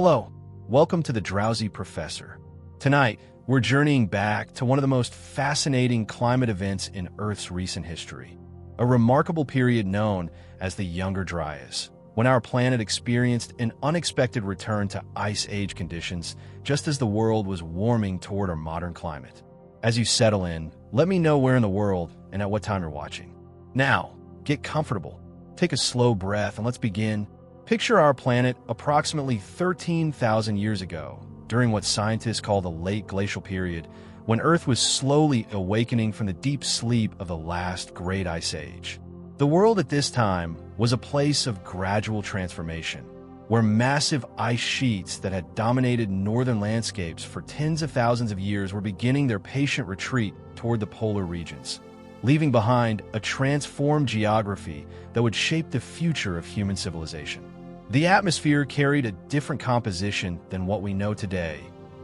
Hello, welcome to the Drowsy Professor. Tonight, we're journeying back to one of the most fascinating climate events in Earth's recent history, a remarkable period known as the Younger Dryas, when our planet experienced an unexpected return to Ice Age conditions just as the world was warming toward our modern climate. As you settle in, let me know where in the world and at what time you're watching. Now, get comfortable, take a slow breath, and let's begin. Picture our planet approximately 13,000 years ago, during what scientists call the late glacial period, when Earth was slowly awakening from the deep sleep of the last great ice age. The world at this time was a place of gradual transformation, where massive ice sheets that had dominated northern landscapes for tens of thousands of years were beginning their patient retreat toward the polar regions, leaving behind a transformed geography that would shape the future of human civilization. The atmosphere carried a different composition than what we know today,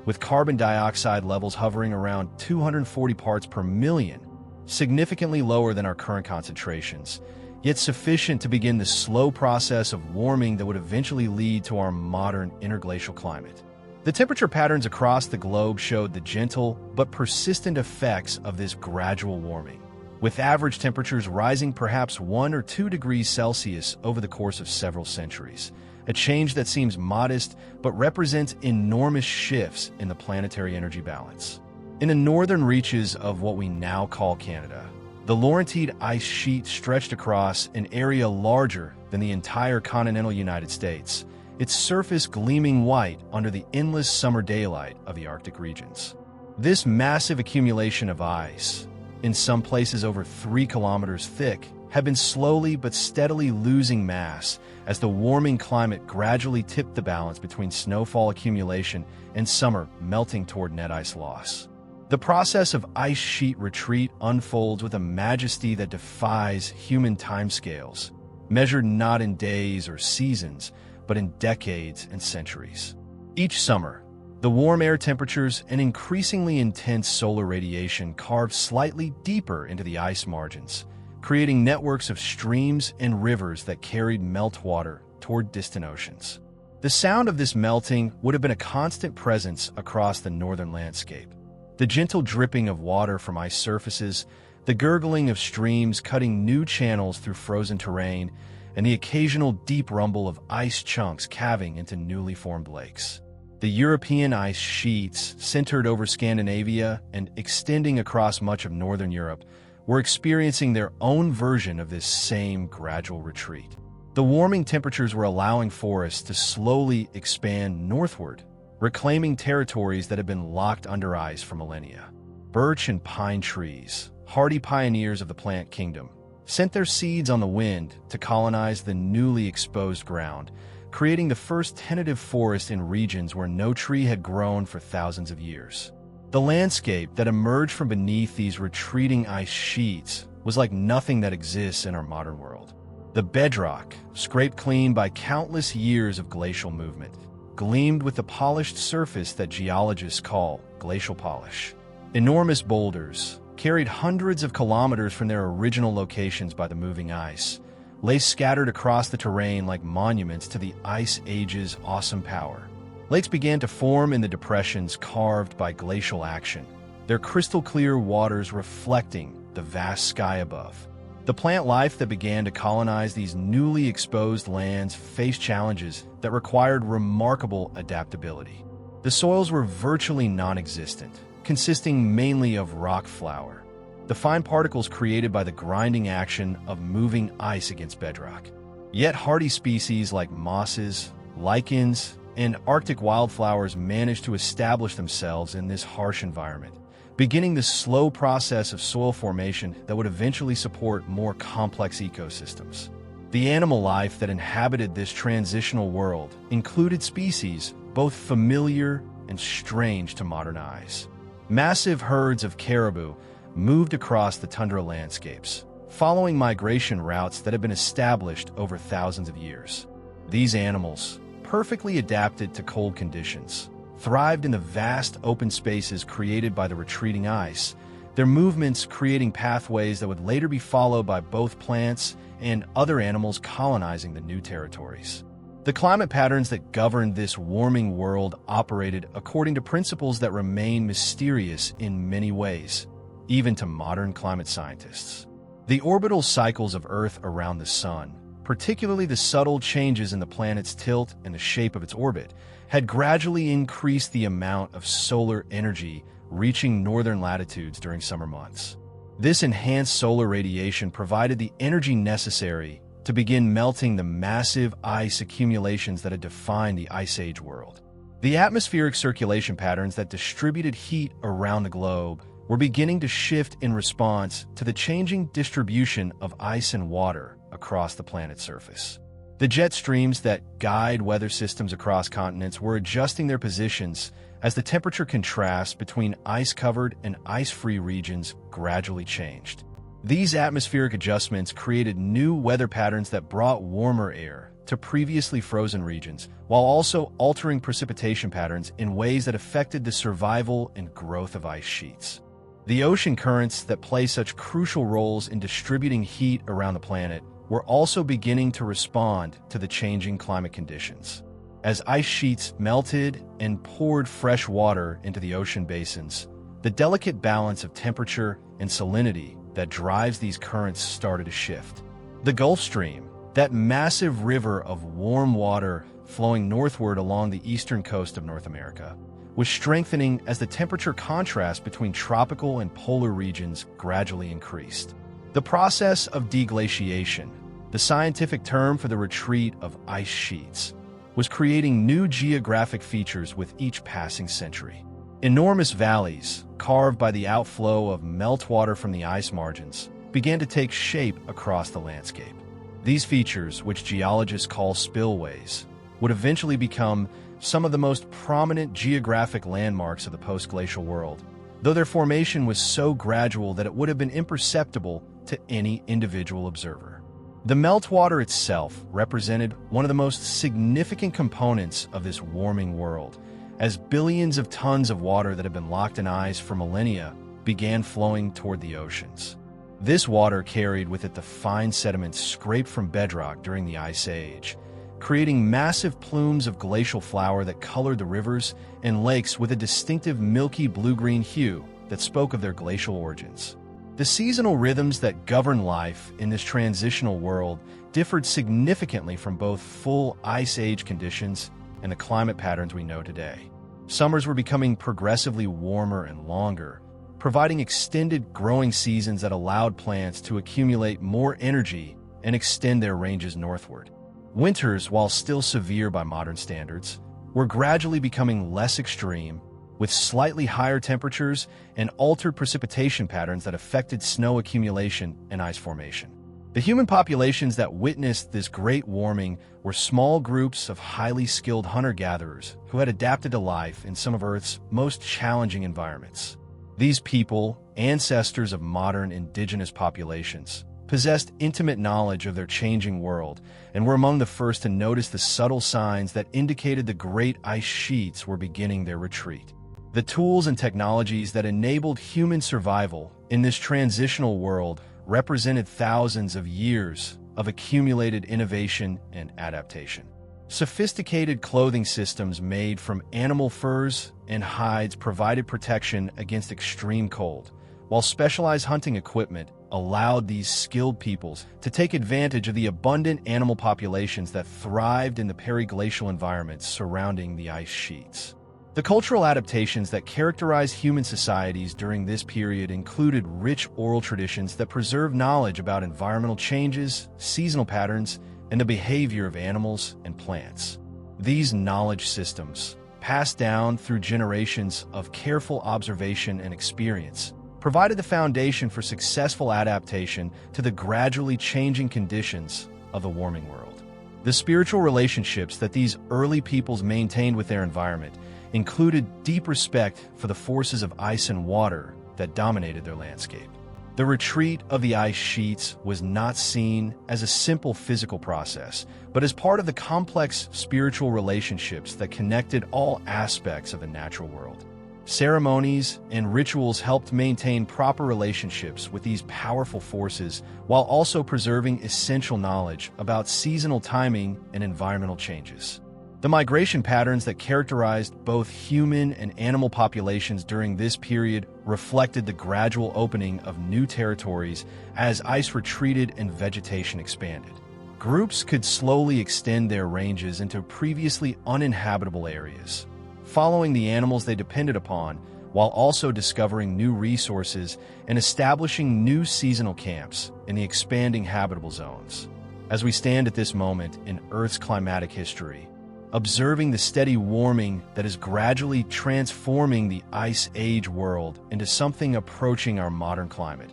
with carbon dioxide levels hovering around 240 parts per million, significantly lower than our current concentrations, yet sufficient to begin the slow process of warming that would eventually lead to our modern interglacial climate. The temperature patterns across the globe showed the gentle but persistent effects of this gradual warming, with average temperatures rising perhaps 1 or 2 degrees Celsius over the course of several centuries, a change that seems modest but represents enormous shifts in the planetary energy balance. In the northern reaches of what we now call Canada, the Laurentide ice sheet stretched across an area larger than the entire continental United States, its surface gleaming white under the endless summer daylight of the Arctic regions. This massive accumulation of ice, in some places over 3 kilometers thick, have been slowly but steadily losing mass as the warming climate gradually tipped the balance between snowfall accumulation and summer melting toward net ice loss. The process of ice sheet retreat unfolds with a majesty that defies human timescales, measured not in days or seasons, but in decades and centuries. Each summer, the warm air temperatures and increasingly intense solar radiation carve slightly deeper into the ice margins, creating networks of streams and rivers that carried meltwater toward distant oceans. The sound of this melting would have been a constant presence across the northern landscape. The gentle dripping of water from ice surfaces, the gurgling of streams cutting new channels through frozen terrain, and the occasional deep rumble of ice chunks calving into newly formed lakes. The European ice sheets, centered over Scandinavia and extending across much of northern Europe, were experiencing their own version of this same gradual retreat. The warming temperatures were allowing forests to slowly expand northward, reclaiming territories that had been locked under ice for millennia. Birch and pine trees, hardy pioneers of the plant kingdom, sent their seeds on the wind to colonize the newly exposed ground, creating the first tentative forest in regions where no tree had grown for thousands of years. The landscape that emerged from beneath these retreating ice sheets was like nothing that exists in our modern world. The bedrock, scraped clean by countless years of glacial movement, gleamed with the polished surface that geologists call glacial polish. Enormous boulders, carried hundreds of kilometers from their original locations by the moving ice, lay scattered across the terrain like monuments to the Ice Age's awesome power. Lakes began to form in the depressions carved by glacial action, their crystal-clear waters reflecting the vast sky above. The plant life that began to colonize these newly exposed lands faced challenges that required remarkable adaptability. The soils were virtually non-existent, consisting mainly of rock flour, the fine particles created by the grinding action of moving ice against bedrock. Yet hardy species like mosses, lichens, and Arctic wildflowers managed to establish themselves in this harsh environment, beginning the slow process of soil formation that would eventually support more complex ecosystems. The animal life that inhabited this transitional world included species both familiar and strange to modern eyes. Massive herds of caribou moved across the tundra landscapes, following migration routes that had been established over thousands of years. These animals, perfectly adapted to cold conditions, thrived in the vast open spaces created by the retreating ice, their movements creating pathways that would later be followed by both plants and other animals colonizing the new territories. The climate patterns that governed this warming world operated according to principles that remain mysterious in many ways, even to modern climate scientists. The orbital cycles of Earth around the Sun, particularly the subtle changes in the planet's tilt and the shape of its orbit, had gradually increased the amount of solar energy reaching northern latitudes during summer months. This enhanced solar radiation provided the energy necessary to begin melting the massive ice accumulations that had defined the Ice Age world. The atmospheric circulation patterns that distributed heat around the globe were beginning to shift in response to the changing distribution of ice and water across the planet's surface. The jet streams that guide weather systems across continents were adjusting their positions as the temperature contrast between ice-covered and ice-free regions gradually changed. These atmospheric adjustments created new weather patterns that brought warmer air to previously frozen regions, while also altering precipitation patterns in ways that affected the survival and growth of ice sheets. The ocean currents that play such crucial roles in distributing heat around the planet were also beginning to respond to the changing climate conditions. As ice sheets melted and poured fresh water into the ocean basins, the delicate balance of temperature and salinity that drives these currents started to shift. The Gulf Stream, that massive river of warm water flowing northward along the eastern coast of North America, was strengthening as the temperature contrast between tropical and polar regions gradually increased. The process of deglaciation, the scientific term for the retreat of ice sheets, was creating new geographic features with each passing century. Enormous valleys, carved by the outflow of meltwater from the ice margins, began to take shape across the landscape. These features, which geologists call spillways, would eventually become some of the most prominent geographic landmarks of the post-glacial world, though their formation was so gradual that it would have been imperceptible to any individual observer. The meltwater itself represented one of the most significant components of this warming world, as billions of tons of water that had been locked in ice for millennia began flowing toward the oceans. This water carried with it the fine sediments scraped from bedrock during the Ice Age, creating massive plumes of glacial flour that colored the rivers and lakes with a distinctive milky blue-green hue that spoke of their glacial origins. The seasonal rhythms that govern life in this transitional world differed significantly from both full Ice Age conditions and the climate patterns we know today. Summers were becoming progressively warmer and longer, providing extended growing seasons that allowed plants to accumulate more energy and extend their ranges northward. Winters, while still severe by modern standards, were gradually becoming less extreme, with slightly higher temperatures and altered precipitation patterns that affected snow accumulation and ice formation. The human populations that witnessed this great warming were small groups of highly skilled hunter-gatherers who had adapted to life in some of Earth's most challenging environments. These people, ancestors of modern indigenous populations, possessed intimate knowledge of their changing world and were among the first to notice the subtle signs that indicated the great ice sheets were beginning their retreat. The tools and technologies that enabled human survival in this transitional world represented thousands of years of accumulated innovation and adaptation. Sophisticated clothing systems made from animal furs and hides provided protection against extreme cold, while specialized hunting equipment allowed these skilled peoples to take advantage of the abundant animal populations that thrived in the periglacial environments surrounding the ice sheets. The cultural adaptations that characterized human societies during this period included rich oral traditions that preserved knowledge about environmental changes, seasonal patterns, and the behavior of animals and plants. These knowledge systems, passed down through generations of careful observation and experience, provided the foundation for successful adaptation to the gradually changing conditions of the warming world. The spiritual relationships that these early peoples maintained with their environment included deep respect for the forces of ice and water that dominated their landscape. The retreat of the ice sheets was not seen as a simple physical process, but as part of the complex spiritual relationships that connected all aspects of the natural world. Ceremonies and rituals helped maintain proper relationships with these powerful forces while also preserving essential knowledge about seasonal timing and environmental changes. The migration patterns that characterized both human and animal populations during this period reflected the gradual opening of new territories as ice retreated and vegetation expanded. Groups could slowly extend their ranges into previously uninhabitable areas, following the animals they depended upon, while also discovering new resources and establishing new seasonal camps in the expanding habitable zones. As we stand at this moment in Earth's climatic history, observing the steady warming that is gradually transforming the Ice Age world into something approaching our modern climate,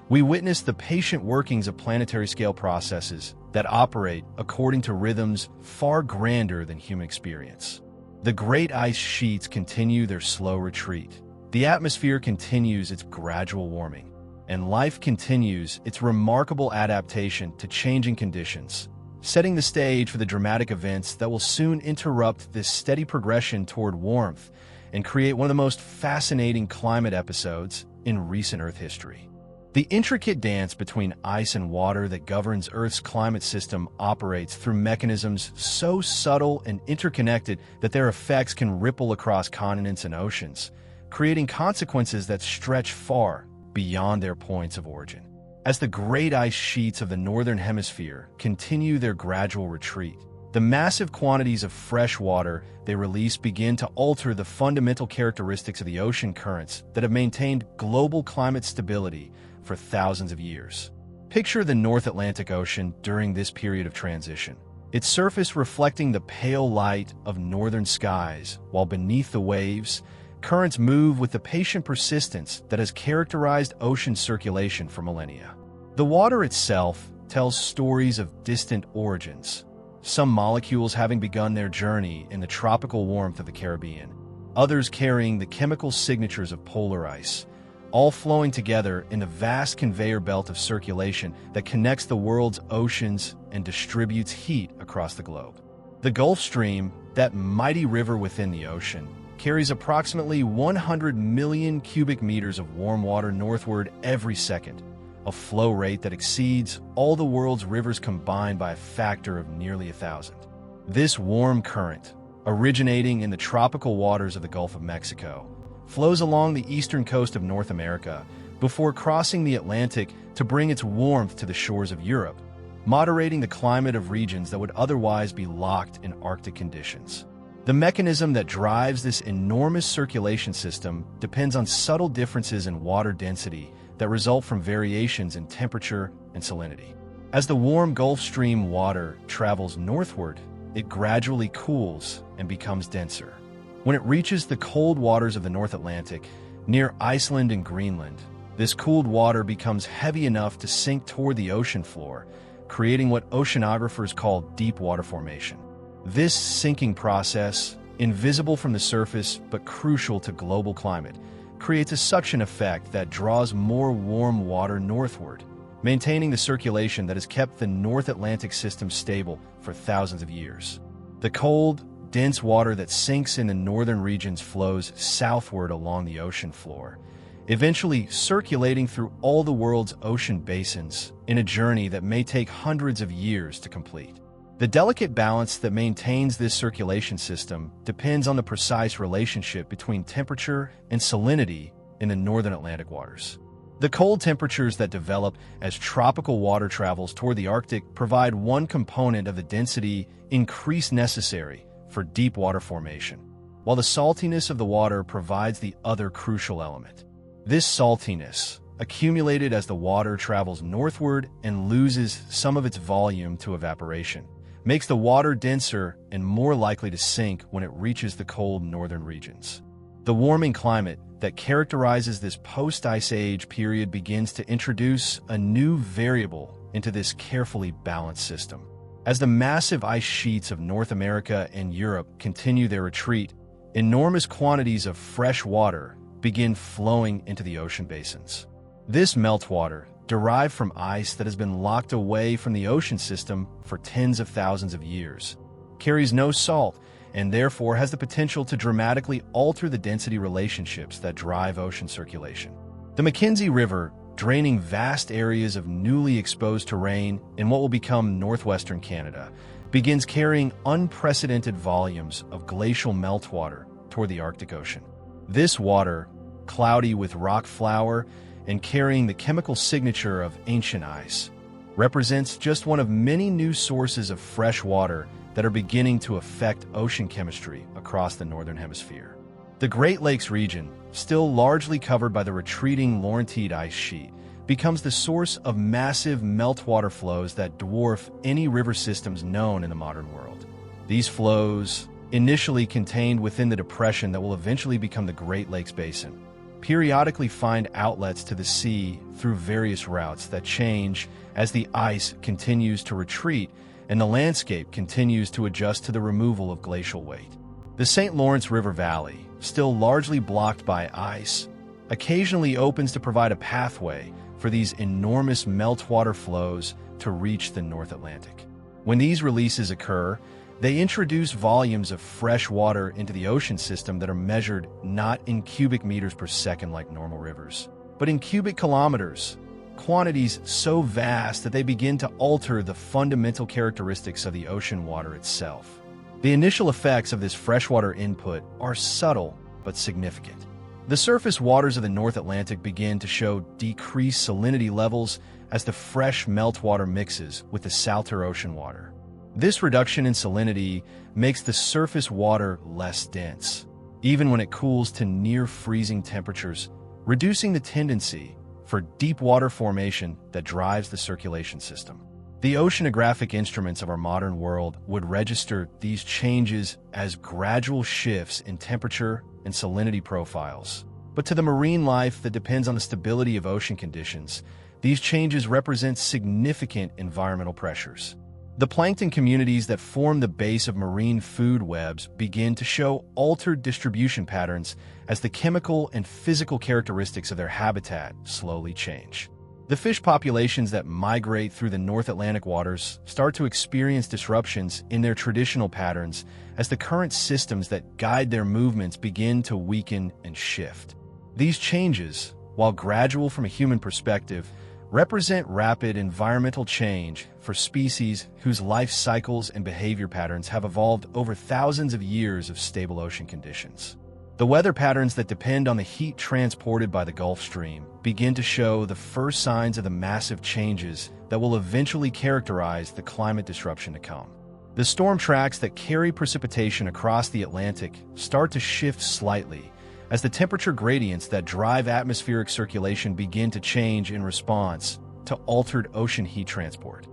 we witness the patient workings of planetary-scale processes that operate according to rhythms far grander than human experience. The great ice sheets continue their slow retreat. The atmosphere continues its gradual warming, and life continues its remarkable adaptation to changing conditions, setting the stage for the dramatic events that will soon interrupt this steady progression toward warmth and create one of the most fascinating climate episodes in recent Earth history. The intricate dance between ice and water that governs Earth's climate system operates through mechanisms so subtle and interconnected that their effects can ripple across continents and oceans, creating consequences that stretch far beyond their points of origin. As the great ice sheets of the Northern Hemisphere continue their gradual retreat, the massive quantities of fresh water they release begin to alter the fundamental characteristics of the ocean currents that have maintained global climate stability for thousands of years. Picture the North Atlantic Ocean during this period of transition, its surface reflecting the pale light of northern skies, while beneath the waves, currents move with the patient persistence that has characterized ocean circulation for millennia. The water itself tells stories of distant origins, some molecules having begun their journey in the tropical warmth of the Caribbean, others carrying the chemical signatures of polar ice, all flowing together in the vast conveyor belt of circulation that connects the world's oceans and distributes heat across the globe. The Gulf Stream, that mighty river within the ocean, carries approximately 100 million cubic meters of warm water northward every second, a flow rate that exceeds all the world's rivers combined by a factor of nearly 1,000. This warm current, originating in the tropical waters of the Gulf of Mexico, flows along the eastern coast of North America before crossing the Atlantic to bring its warmth to the shores of Europe, moderating the climate of regions that would otherwise be locked in Arctic conditions. The mechanism that drives this enormous circulation system depends on subtle differences in water density that result from variations in temperature and salinity. As the warm Gulf Stream water travels northward, it gradually cools and becomes denser. When it reaches the cold waters of the North Atlantic, near Iceland and Greenland, this cooled water becomes heavy enough to sink toward the ocean floor, creating what oceanographers call deep water formation. This sinking process, invisible from the surface but crucial to global climate, creates a suction effect that draws more warm water northward, maintaining the circulation that has kept the North Atlantic system stable for thousands of years. The cold, dense water that sinks in the northern regions flows southward along the ocean floor, eventually circulating through all the world's ocean basins in a journey that may take hundreds of years to complete. The delicate balance that maintains this circulation system depends on the precise relationship between temperature and salinity in the northern Atlantic waters. The cold temperatures that develop as tropical water travels toward the Arctic provide one component of the density increase necessary for deep water formation, while the saltiness of the water provides the other crucial element. This saltiness, accumulated as the water travels northward and loses some of its volume to evaporation, makes the water denser and more likely to sink when it reaches the cold northern regions. The warming climate that characterizes this post-Ice Age period begins to introduce a new variable into this carefully balanced system. As the massive ice sheets of North America and Europe continue their retreat, enormous quantities of fresh water begin flowing into the ocean basins. This meltwater, derived from ice that has been locked away from the ocean system for tens of thousands of years, carries no salt and therefore has the potential to dramatically alter the density relationships that drive ocean circulation. The Mackenzie River, draining vast areas of newly exposed terrain in what will become northwestern Canada, begins carrying unprecedented volumes of glacial meltwater toward the Arctic Ocean. This water, cloudy with rock flour and carrying the chemical signature of ancient ice, represents just one of many new sources of fresh water that are beginning to affect ocean chemistry across the Northern Hemisphere. The Great Lakes region, still largely covered by the retreating Laurentide ice sheet, becomes the source of massive meltwater flows that dwarf any river systems known in the modern world. These flows, initially contained within the depression that will eventually become the Great Lakes Basin, periodically find outlets to the sea through various routes that change as the ice continues to retreat and the landscape continues to adjust to the removal of glacial weight. The St. Lawrence River Valley, still largely blocked by ice, occasionally opens to provide a pathway for these enormous meltwater flows to reach the North Atlantic. When these releases occur, they introduce volumes of fresh water into the ocean system that are measured not in cubic meters per second like normal rivers, but in cubic kilometers, quantities so vast that they begin to alter the fundamental characteristics of the ocean water itself. The initial effects of this freshwater input are subtle but significant. The surface waters of the North Atlantic begin to show decreased salinity levels as the fresh meltwater mixes with the salter ocean water. This reduction in salinity makes the surface water less dense, even when it cools to near freezing temperatures, reducing the tendency for deep water formation that drives the circulation system. The oceanographic instruments of our modern world would register these changes as gradual shifts in temperature and salinity profiles. But to the marine life that depends on the stability of ocean conditions, these changes represent significant environmental pressures. The plankton communities that form the base of marine food webs begin to show altered distribution patterns as the chemical and physical characteristics of their habitat slowly change. The fish populations that migrate through the North Atlantic waters start to experience disruptions in their traditional patterns as the current systems that guide their movements begin to weaken and shift. These changes, while gradual from a human perspective, represent rapid environmental change for species whose life cycles and behavior patterns have evolved over thousands of years of stable ocean conditions. The weather patterns that depend on the heat transported by the Gulf Stream begin to show the first signs of the massive changes that will eventually characterize the climate disruption to come. The storm tracks that carry precipitation across the Atlantic start to shift slightly as the temperature gradients that drive atmospheric circulation begin to change in response to altered ocean heat transport.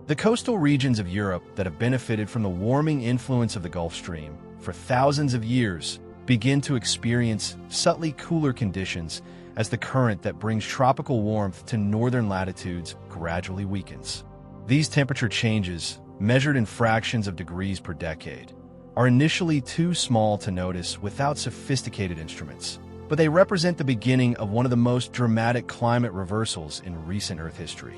The coastal regions of Europe that have benefited from the warming influence of the Gulf Stream for thousands of years begin to experience subtly cooler conditions as the current that brings tropical warmth to northern latitudes gradually weakens. These temperature changes, measured in fractions of degrees per decade, are initially too small to notice without sophisticated instruments, but they represent the beginning of one of the most dramatic climate reversals in recent Earth history.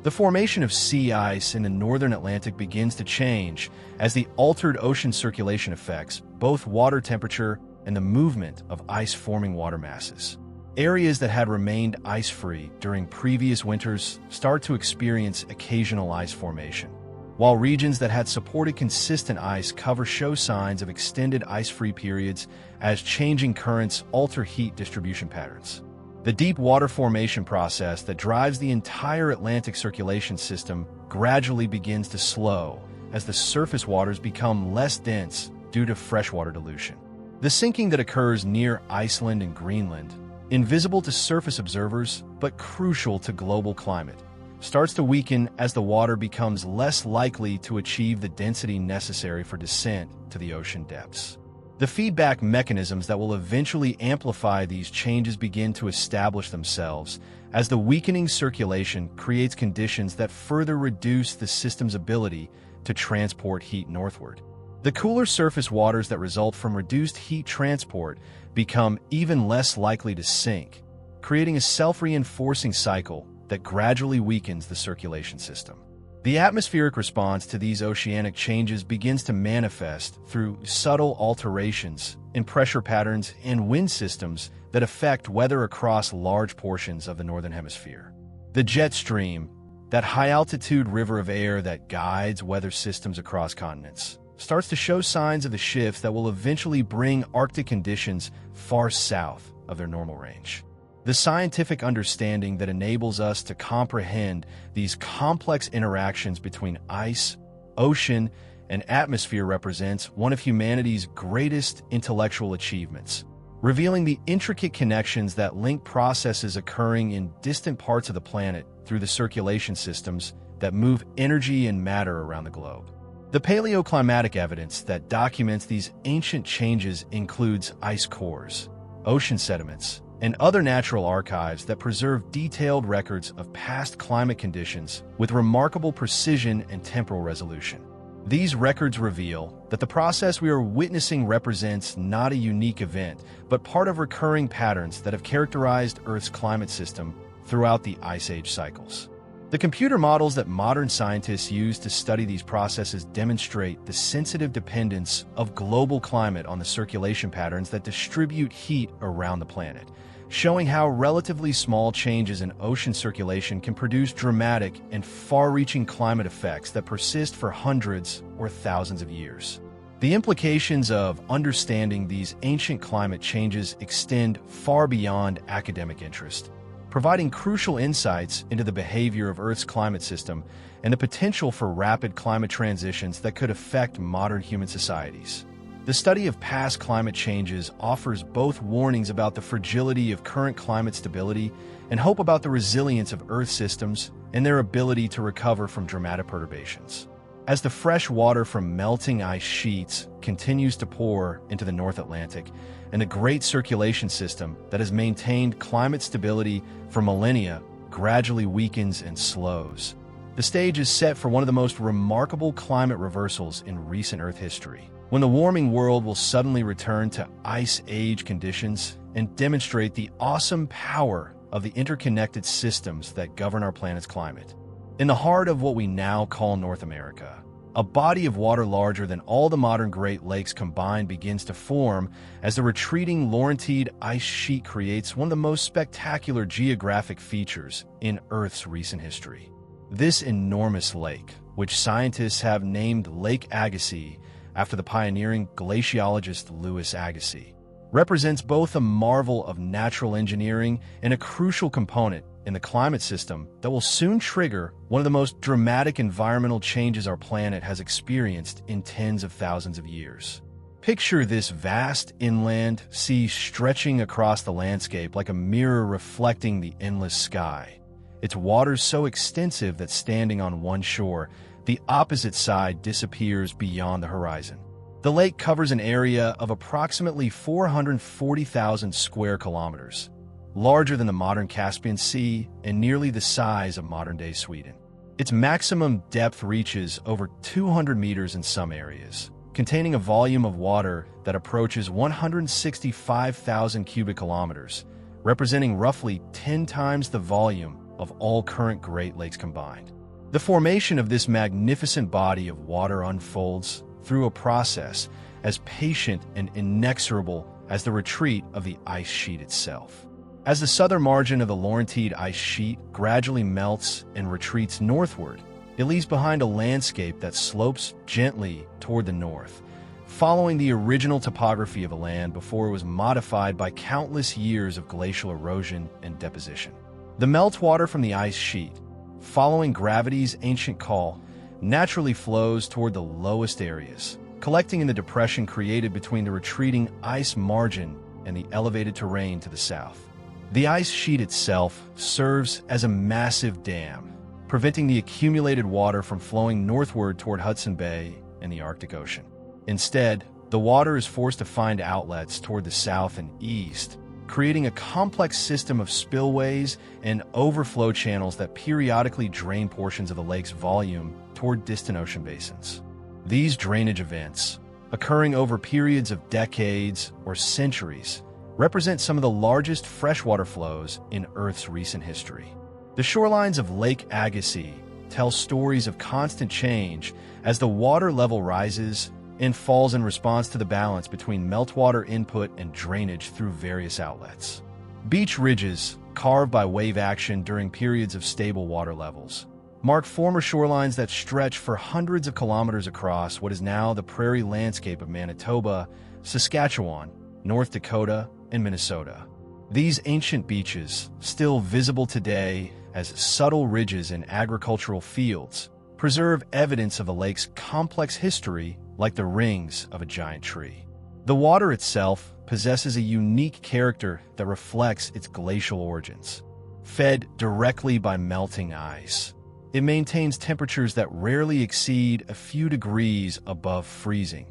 The formation of sea ice in the northern Atlantic begins to change as the altered ocean circulation affects both water temperature and the movement of ice-forming water masses. Areas that had remained ice-free during previous winters start to experience occasional ice formation, while regions that had supported consistent ice cover show signs of extended ice-free periods as changing currents alter heat distribution patterns. The deep water formation process that drives the entire Atlantic circulation system gradually begins to slow as the surface waters become less dense due to freshwater dilution. The sinking that occurs near Iceland and Greenland, invisible to surface observers but crucial to global climate, starts to weaken as the water becomes less likely to achieve the density necessary for descent to the ocean depths. The feedback mechanisms that will eventually amplify these changes begin to establish themselves as the weakening circulation creates conditions that further reduce the system's ability to transport heat northward. The cooler surface waters that result from reduced heat transport become even less likely to sink, creating a self-reinforcing cycle that gradually weakens the circulation system. The atmospheric response to these oceanic changes begins to manifest through subtle alterations in pressure patterns and wind systems that affect weather across large portions of the Northern Hemisphere. The jet stream, that high-altitude river of air that guides weather systems across continents, starts to show signs of the shifts that will eventually bring Arctic conditions far south of their normal range. The scientific understanding that enables us to comprehend these complex interactions between ice, ocean, and atmosphere represents one of humanity's greatest intellectual achievements, revealing the intricate connections that link processes occurring in distant parts of the planet through the circulation systems that move energy and matter around the globe. The paleoclimatic evidence that documents these ancient changes includes ice cores, ocean sediments, and other natural archives that preserve detailed records of past climate conditions with remarkable precision and temporal resolution. These records reveal that the process we are witnessing represents not a unique event, but part of recurring patterns that have characterized Earth's climate system throughout the Ice Age cycles. The computer models that modern scientists use to study these processes demonstrate the sensitive dependence of global climate on the circulation patterns that distribute heat around the planet, showing how relatively small changes in ocean circulation can produce dramatic and far-reaching climate effects that persist for hundreds or thousands of years. The implications of understanding these ancient climate changes extend far beyond academic interest, providing crucial insights into the behavior of Earth's climate system and the potential for rapid climate transitions that could affect modern human societies. The study of past climate changes offers both warnings about the fragility of current climate stability and hope about the resilience of Earth systems and their ability to recover from dramatic perturbations. As the fresh water from melting ice sheets continues to pour into the North Atlantic, and the great circulation system that has maintained climate stability for millennia gradually weakens and slows, the stage is set for one of the most remarkable climate reversals in recent Earth history, when the warming world will suddenly return to Ice Age conditions and demonstrate the awesome power of the interconnected systems that govern our planet's climate. In the heart of what we now call North America, a body of water larger than all the modern Great Lakes combined begins to form as the retreating Laurentide ice sheet creates one of the most spectacular geographic features in Earth's recent history. This enormous lake, which scientists have named Lake Agassiz after the pioneering glaciologist Louis Agassiz, represents both a marvel of natural engineering and a crucial component in the climate system that will soon trigger one of the most dramatic environmental changes our planet has experienced in tens of thousands of years. Picture this vast inland sea stretching across the landscape like a mirror reflecting the endless sky. Its waters so extensive that standing on one shore, the opposite side disappears beyond the horizon. The lake covers an area of approximately 440,000 square kilometers, larger than the modern Caspian Sea and nearly the size of modern-day Sweden. Its maximum depth reaches over 200 meters in some areas, containing a volume of water that approaches 165,000 cubic kilometers, representing roughly 10 times the volume of all current Great Lakes combined. The formation of this magnificent body of water unfolds through a process as patient and inexorable as the retreat of the ice sheet itself. As the southern margin of the Laurentide ice sheet gradually melts and retreats northward, it leaves behind a landscape that slopes gently toward the north, following the original topography of the land before it was modified by countless years of glacial erosion and deposition. The meltwater from the ice sheet, following gravity's ancient call, naturally flows toward the lowest areas, collecting in the depression created between the retreating ice margin and the elevated terrain to the south. The ice sheet itself serves as a massive dam, preventing the accumulated water from flowing northward toward Hudson Bay and the Arctic Ocean. Instead, the water is forced to find outlets toward the south and east, creating a complex system of spillways and overflow channels that periodically drain portions of the lake's volume toward distant ocean basins. These drainage events, occurring over periods of decades or centuries, represent some of the largest freshwater flows in Earth's recent history. The shorelines of Lake Agassiz tell stories of constant change as the water level rises and falls in response to the balance between meltwater input and drainage through various outlets. Beach ridges, carved by wave action during periods of stable water levels, mark former shorelines that stretch for hundreds of kilometers across what is now the prairie landscape of Manitoba, Saskatchewan, North Dakota, and Minnesota. These ancient beaches, still visible today as subtle ridges in agricultural fields, preserve evidence of the lake's complex history like the rings of a giant tree. The water itself possesses a unique character that reflects its glacial origins. Fed directly by melting ice, it maintains temperatures that rarely exceed a few degrees above freezing,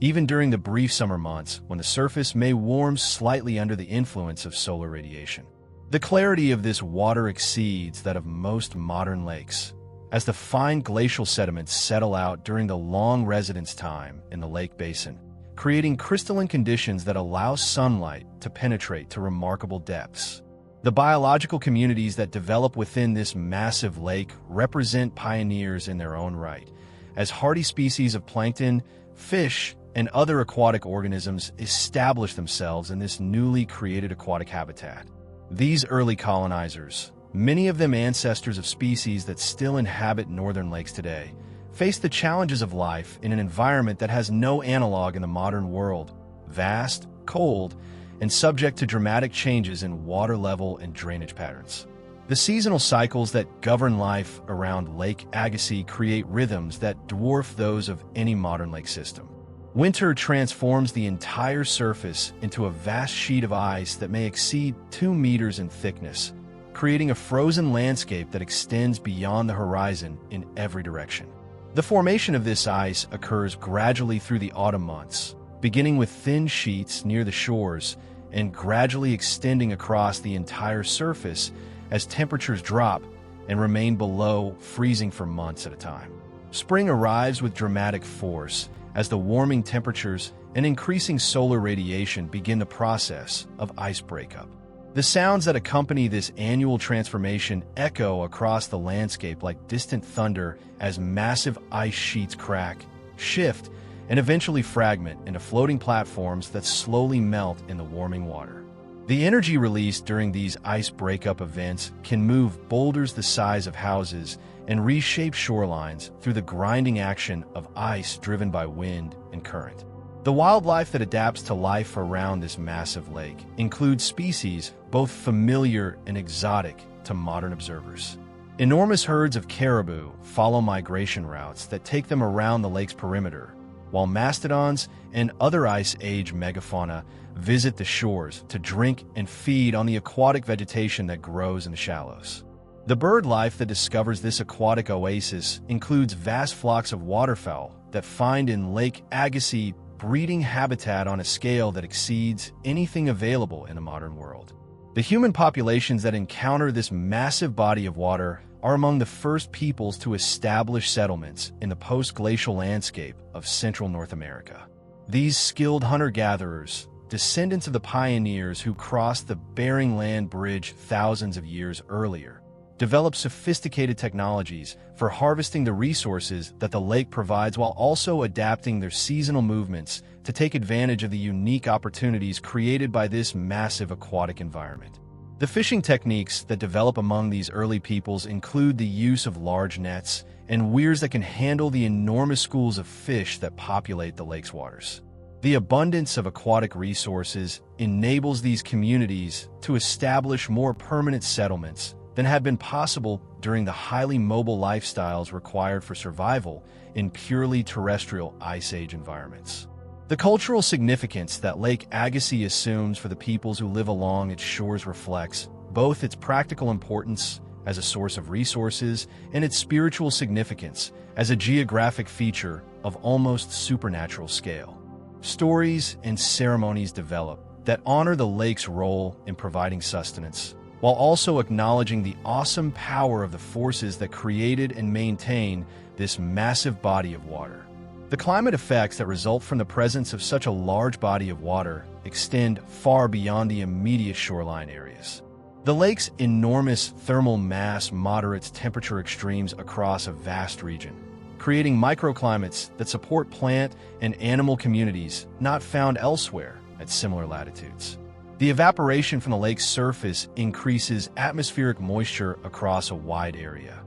even during the brief summer months when the surface may warm slightly under the influence of solar radiation. The clarity of this water exceeds that of most modern lakes, as the fine glacial sediments settle out during the long residence time in the lake basin, creating crystalline conditions that allow sunlight to penetrate to remarkable depths. The biological communities that develop within this massive lake represent pioneers in their own right, as hardy species of plankton, fish, and other aquatic organisms establish themselves in this newly created aquatic habitat. These early colonizers, many of them ancestors of species that still inhabit northern lakes today, face the challenges of life in an environment that has no analog in the modern world: vast, cold, and subject to dramatic changes in water level and drainage patterns. The seasonal cycles that govern life around Lake Agassiz create rhythms that dwarf those of any modern lake system. Winter transforms the entire surface into a vast sheet of ice that may exceed 2 meters in thickness, creating a frozen landscape that extends beyond the horizon in every direction. The formation of this ice occurs gradually through the autumn months, beginning with thin sheets near the shores and gradually extending across the entire surface as temperatures drop and remain below freezing for months at a time. Spring arrives with dramatic force as the warming temperatures and increasing solar radiation begin the process of ice breakup. The sounds that accompany this annual transformation echo across the landscape like distant thunder as massive ice sheets crack, shift, and eventually fragment into floating platforms that slowly melt in the warming water. The energy released during these ice breakup events can move boulders the size of houses and reshape shorelines through the grinding action of ice driven by wind and current. The wildlife that adapts to life around this massive lake includes species both familiar and exotic to modern observers. Enormous herds of caribou follow migration routes that take them around the lake's perimeter, while mastodons and other Ice Age megafauna visit the shores to drink and feed on the aquatic vegetation that grows in the shallows. The bird life that discovers this aquatic oasis includes vast flocks of waterfowl that find in Lake Agassiz breeding habitat on a scale that exceeds anything available in the modern world. The human populations that encounter this massive body of water are among the first peoples to establish settlements in the post-glacial landscape of central North America. These skilled hunter-gatherers, descendants of the pioneers who crossed the Bering Land Bridge thousands of years earlier, developed sophisticated technologies for harvesting the resources that the lake provides while also adapting their seasonal movements to take advantage of the unique opportunities created by this massive aquatic environment. The fishing techniques that develop among these early peoples include the use of large nets and weirs that can handle the enormous schools of fish that populate the lake's waters. The abundance of aquatic resources enables these communities to establish more permanent settlements than had been possible during the highly mobile lifestyles required for survival in purely terrestrial Ice Age environments. The cultural significance that Lake Agassiz assumes for the peoples who live along its shores reflects both its practical importance as a source of resources and its spiritual significance as a geographic feature of almost supernatural scale. Stories and ceremonies develop that honor the lake's role in providing sustenance, while also acknowledging the awesome power of the forces that created and maintain this massive body of water. The climate effects that result from the presence of such a large body of water extend far beyond the immediate shoreline areas. The lake's enormous thermal mass moderates temperature extremes across a vast region, creating microclimates that support plant and animal communities not found elsewhere at similar latitudes. The evaporation from the lake's surface increases atmospheric moisture across a wide area,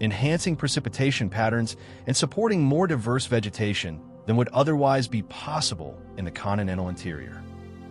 enhancing precipitation patterns and supporting more diverse vegetation than would otherwise be possible in the continental interior.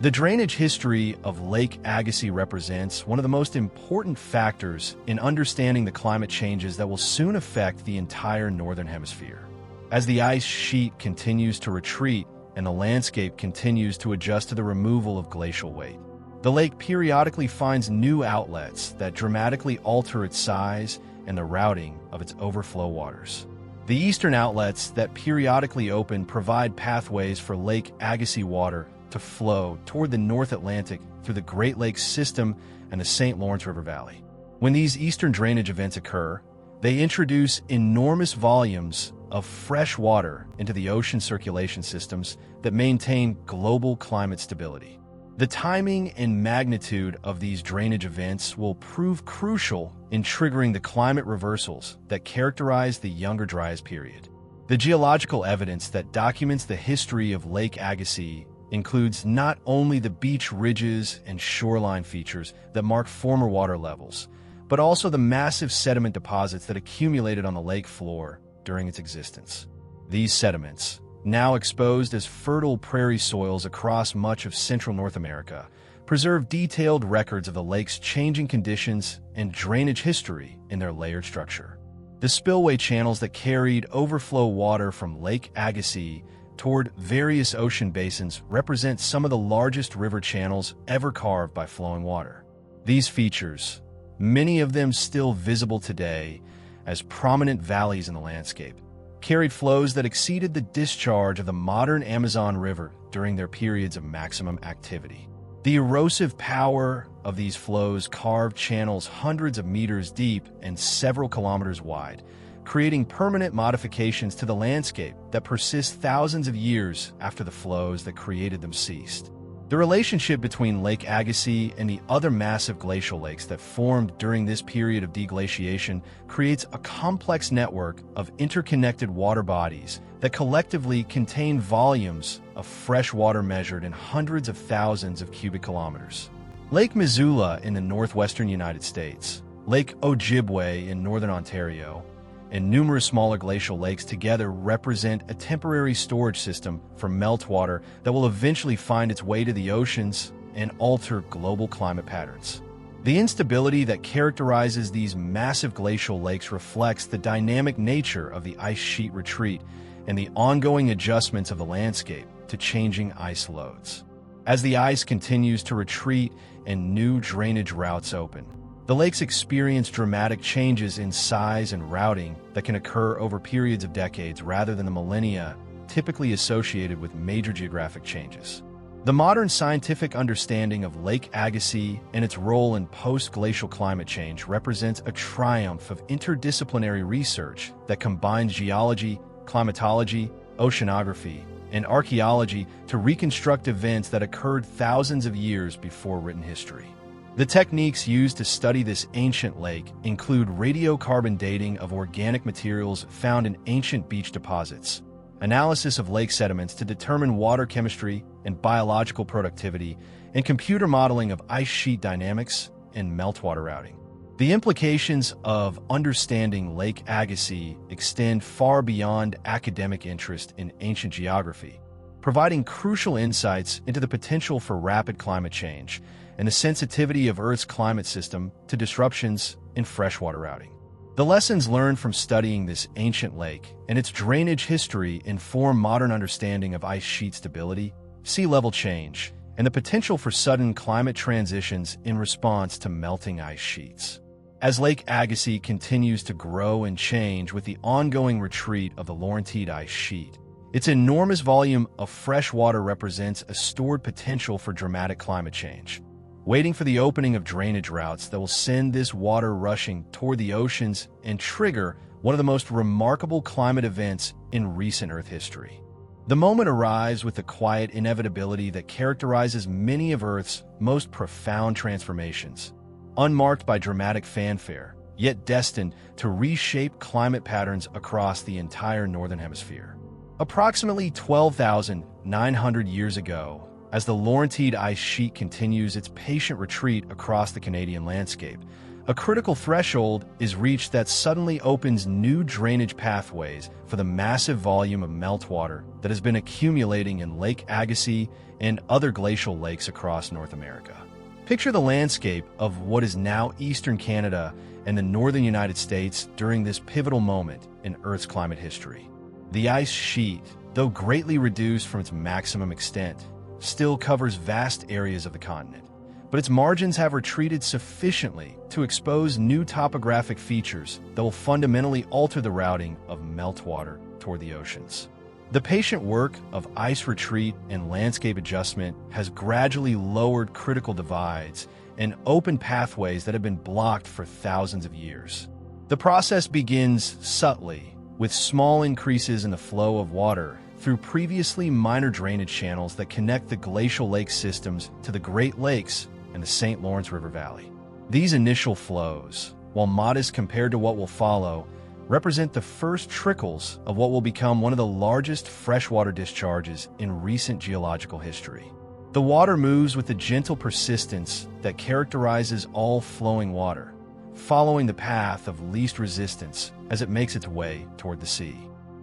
The drainage history of Lake Agassiz represents one of the most important factors in understanding the climate changes that will soon affect the entire northern hemisphere. As the ice sheet continues to retreat and the landscape continues to adjust to the removal of glacial weight, the lake periodically finds new outlets that dramatically alter its size and the routing of its overflow waters. The eastern outlets that periodically open provide pathways for Lake Agassiz water to flow toward the North Atlantic through the Great Lakes system and the St. Lawrence River Valley. When these eastern drainage events occur, they introduce enormous volumes of fresh water into the ocean circulation systems that maintain global climate stability. The timing and magnitude of these drainage events will prove crucial in triggering the climate reversals that characterize the Younger Dryas period. The geological evidence that documents the history of Lake Agassiz includes not only the beach ridges and shoreline features that mark former water levels, but also the massive sediment deposits that accumulated on the lake floor during its existence. These sediments, now exposed as fertile prairie soils across much of central North America, preserve detailed records of the lake's changing conditions and drainage history in their layered structure. The spillway channels that carried overflow water from Lake Agassiz toward various ocean basins represent some of the largest river channels ever carved by flowing water. These features, many of them still visible today as prominent valleys in the landscape, carried flows that exceeded the discharge of the modern Amazon River during their periods of maximum activity. The erosive power of these flows carved channels hundreds of meters deep and several kilometers wide, creating permanent modifications to the landscape that persist thousands of years after the flows that created them ceased. The relationship between Lake Agassiz and the other massive glacial lakes that formed during this period of deglaciation creates a complex network of interconnected water bodies that collectively contain volumes of fresh water measured in hundreds of thousands of cubic kilometers. Lake Missoula in the northwestern United States, Lake Ojibwe in northern Ontario, and numerous smaller glacial lakes together represent a temporary storage system for meltwater that will eventually find its way to the oceans and alter global climate patterns. The instability that characterizes these massive glacial lakes reflects the dynamic nature of the ice sheet retreat and the ongoing adjustments of the landscape to changing ice loads. As the ice continues to retreat and new drainage routes open, the lakes experience dramatic changes in size and routing that can occur over periods of decades rather than the millennia typically associated with major geographic changes. The modern scientific understanding of Lake Agassiz and its role in post-glacial climate change represents a triumph of interdisciplinary research that combines geology, climatology, oceanography, and archaeology to reconstruct events that occurred thousands of years before written history. The techniques used to study this ancient lake include radiocarbon dating of organic materials found in ancient beach deposits, analysis of lake sediments to determine water chemistry and biological productivity, and computer modeling of ice sheet dynamics and meltwater routing. The implications of understanding Lake Agassiz extend far beyond academic interest in ancient geography, providing crucial insights into the potential for rapid climate change and the sensitivity of Earth's climate system to disruptions in freshwater routing. The lessons learned from studying this ancient lake and its drainage history inform modern understanding of ice sheet stability, sea level change, and the potential for sudden climate transitions in response to melting ice sheets. As Lake Agassiz continues to grow and change with the ongoing retreat of the Laurentide ice sheet, its enormous volume of fresh water represents a stored potential for dramatic climate change, waiting for the opening of drainage routes that will send this water rushing toward the oceans and trigger one of the most remarkable climate events in recent Earth history. The moment arrives with the quiet inevitability that characterizes many of Earth's most profound transformations, unmarked by dramatic fanfare, yet destined to reshape climate patterns across the entire Northern Hemisphere. Approximately 12,900 years ago, as the Laurentide ice sheet continues its patient retreat across the Canadian landscape, a critical threshold is reached that suddenly opens new drainage pathways for the massive volume of meltwater that has been accumulating in Lake Agassiz and other glacial lakes across North America. Picture the landscape of what is now eastern Canada and the northern United States during this pivotal moment in Earth's climate history. The ice sheet, though greatly reduced from its maximum extent, still covers vast areas of the continent, but its margins have retreated sufficiently to expose new topographic features that will fundamentally alter the routing of meltwater toward the oceans. The patient work of ice retreat and landscape adjustment has gradually lowered critical divides and opened pathways that have been blocked for thousands of years. The process begins subtly, with small increases in the flow of water through previously minor drainage channels that connect the glacial lake systems to the Great Lakes and the St. Lawrence River Valley. These initial flows, while modest compared to what will follow, represent the first trickles of what will become one of the largest freshwater discharges in recent geological history. The water moves with the gentle persistence that characterizes all flowing water, following the path of least resistance as it makes its way toward the sea.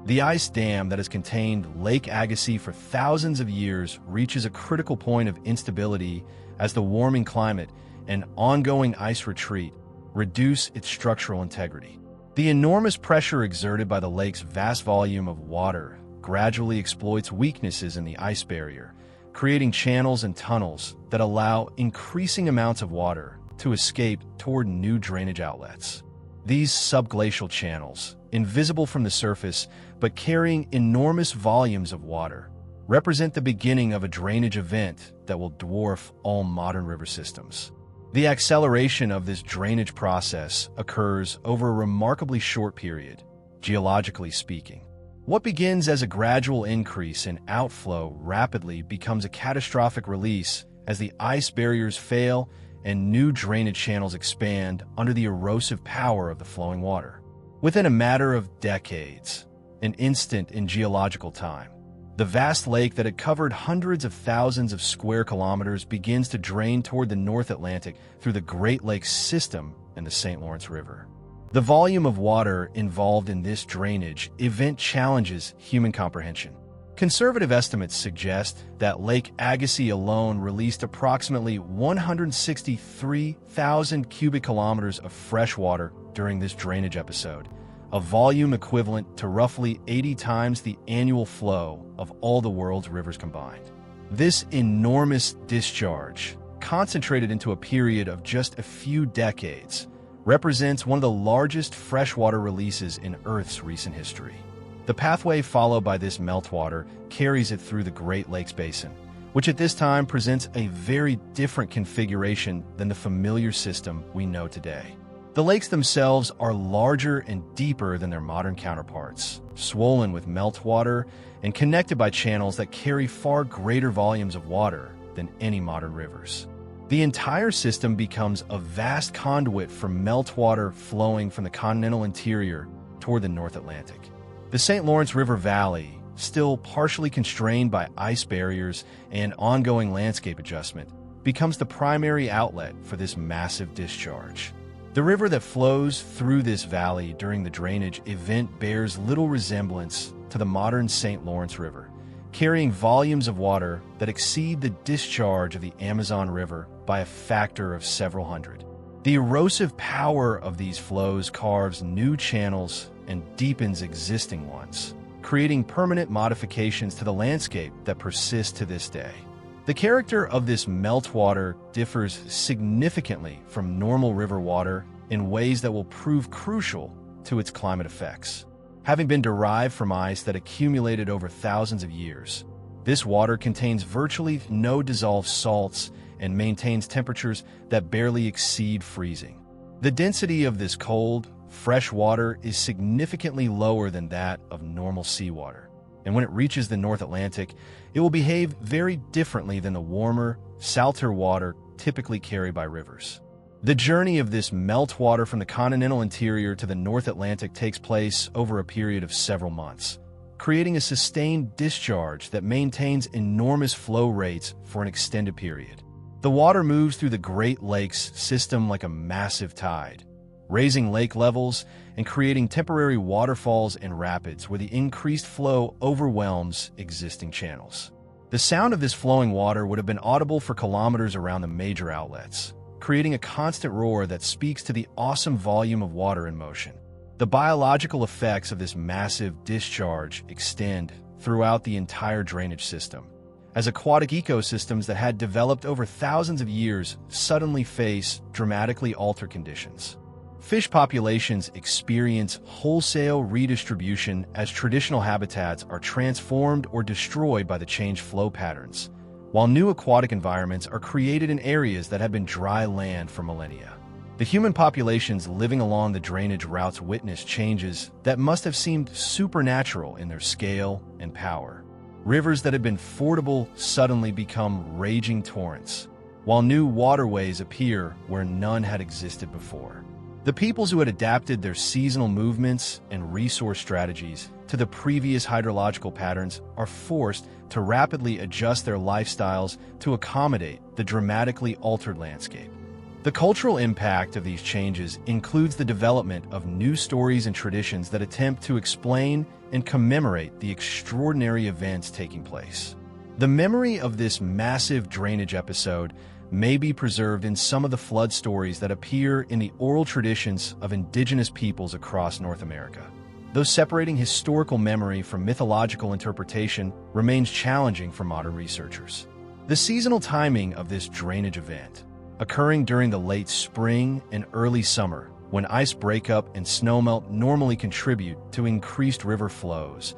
The ice dam that has contained Lake Agassiz for thousands of years reaches a critical point of instability as the warming climate and ongoing ice retreat reduce its structural integrity. The enormous pressure exerted by the lake's vast volume of water gradually exploits weaknesses in the ice barrier, creating channels and tunnels that allow increasing amounts of water to escape toward new drainage outlets. These subglacial channels, invisible from the surface but carrying enormous volumes of water, represent the beginning of a drainage event that will dwarf all modern river systems. The acceleration of this drainage process occurs over a remarkably short period, geologically speaking. What begins as a gradual increase in outflow rapidly becomes a catastrophic release as the ice barriers fail and new drainage channels expand under the erosive power of the flowing water. Within a matter of decades, an instant in geological time, the vast lake that had covered hundreds of thousands of square kilometers begins to drain toward the North Atlantic through the Great Lakes system and the St. Lawrence River. The volume of water involved in this drainage event challenges human comprehension. Conservative estimates suggest that Lake Agassiz alone released approximately 163,000 cubic kilometers of fresh water during this drainage episode, a volume equivalent to roughly 80 times the annual flow of all the world's rivers combined. This enormous discharge, concentrated into a period of just a few decades, represents one of the largest freshwater releases in Earth's recent history. The pathway followed by this meltwater carries it through the Great Lakes Basin, which at this time presents a very different configuration than the familiar system we know today. The lakes themselves are larger and deeper than their modern counterparts, swollen with meltwater and connected by channels that carry far greater volumes of water than any modern rivers. The entire system becomes a vast conduit for meltwater flowing from the continental interior toward the North Atlantic. The St. Lawrence River Valley, still partially constrained by ice barriers and ongoing landscape adjustment, becomes the primary outlet for this massive discharge. The river that flows through this valley during the drainage event bears little resemblance to the modern St. Lawrence River, carrying volumes of water that exceed the discharge of the Amazon River by a factor of several hundred. The erosive power of these flows carves new channels and deepens existing ones, creating permanent modifications to the landscape that persist to this day. The character of this meltwater differs significantly from normal river water in ways that will prove crucial to its climate effects. Having been derived from ice that accumulated over thousands of years, this water contains virtually no dissolved salts and maintains temperatures that barely exceed freezing. The density of this cold, fresh water is significantly lower than that of normal seawater, and when it reaches the North Atlantic, it will behave very differently than the warmer, salter water typically carried by rivers. The journey of this meltwater from the continental interior to the North Atlantic takes place over a period of several months, creating a sustained discharge that maintains enormous flow rates for an extended period. The water moves through the Great Lakes system like a massive tide, raising lake levels and creating temporary waterfalls and rapids where the increased flow overwhelms existing channels. The sound of this flowing water would have been audible for kilometers around the major outlets, creating a constant roar that speaks to the awesome volume of water in motion. The biological effects of this massive discharge extend throughout the entire drainage system, as aquatic ecosystems that had developed over thousands of years suddenly face dramatically altered conditions. Fish populations experience wholesale redistribution as traditional habitats are transformed or destroyed by the changed flow patterns, while new aquatic environments are created in areas that have been dry land for millennia. The human populations living along the drainage routes witness changes that must have seemed supernatural in their scale and power. Rivers that had been fordable suddenly become raging torrents, while new waterways appear where none had existed before. The peoples who had adapted their seasonal movements and resource strategies to the previous hydrological patterns are forced to rapidly adjust their lifestyles to accommodate the dramatically altered landscape. The cultural impact of these changes includes the development of new stories and traditions that attempt to explain and commemorate the extraordinary events taking place. The memory of this massive drainage episode may be preserved in some of the flood stories that appear in the oral traditions of indigenous peoples across North America. Though separating historical memory from mythological interpretation remains challenging for modern researchers. The seasonal timing of this drainage event, occurring during the late spring and early summer, when ice breakup and snowmelt normally contribute to increased river flows,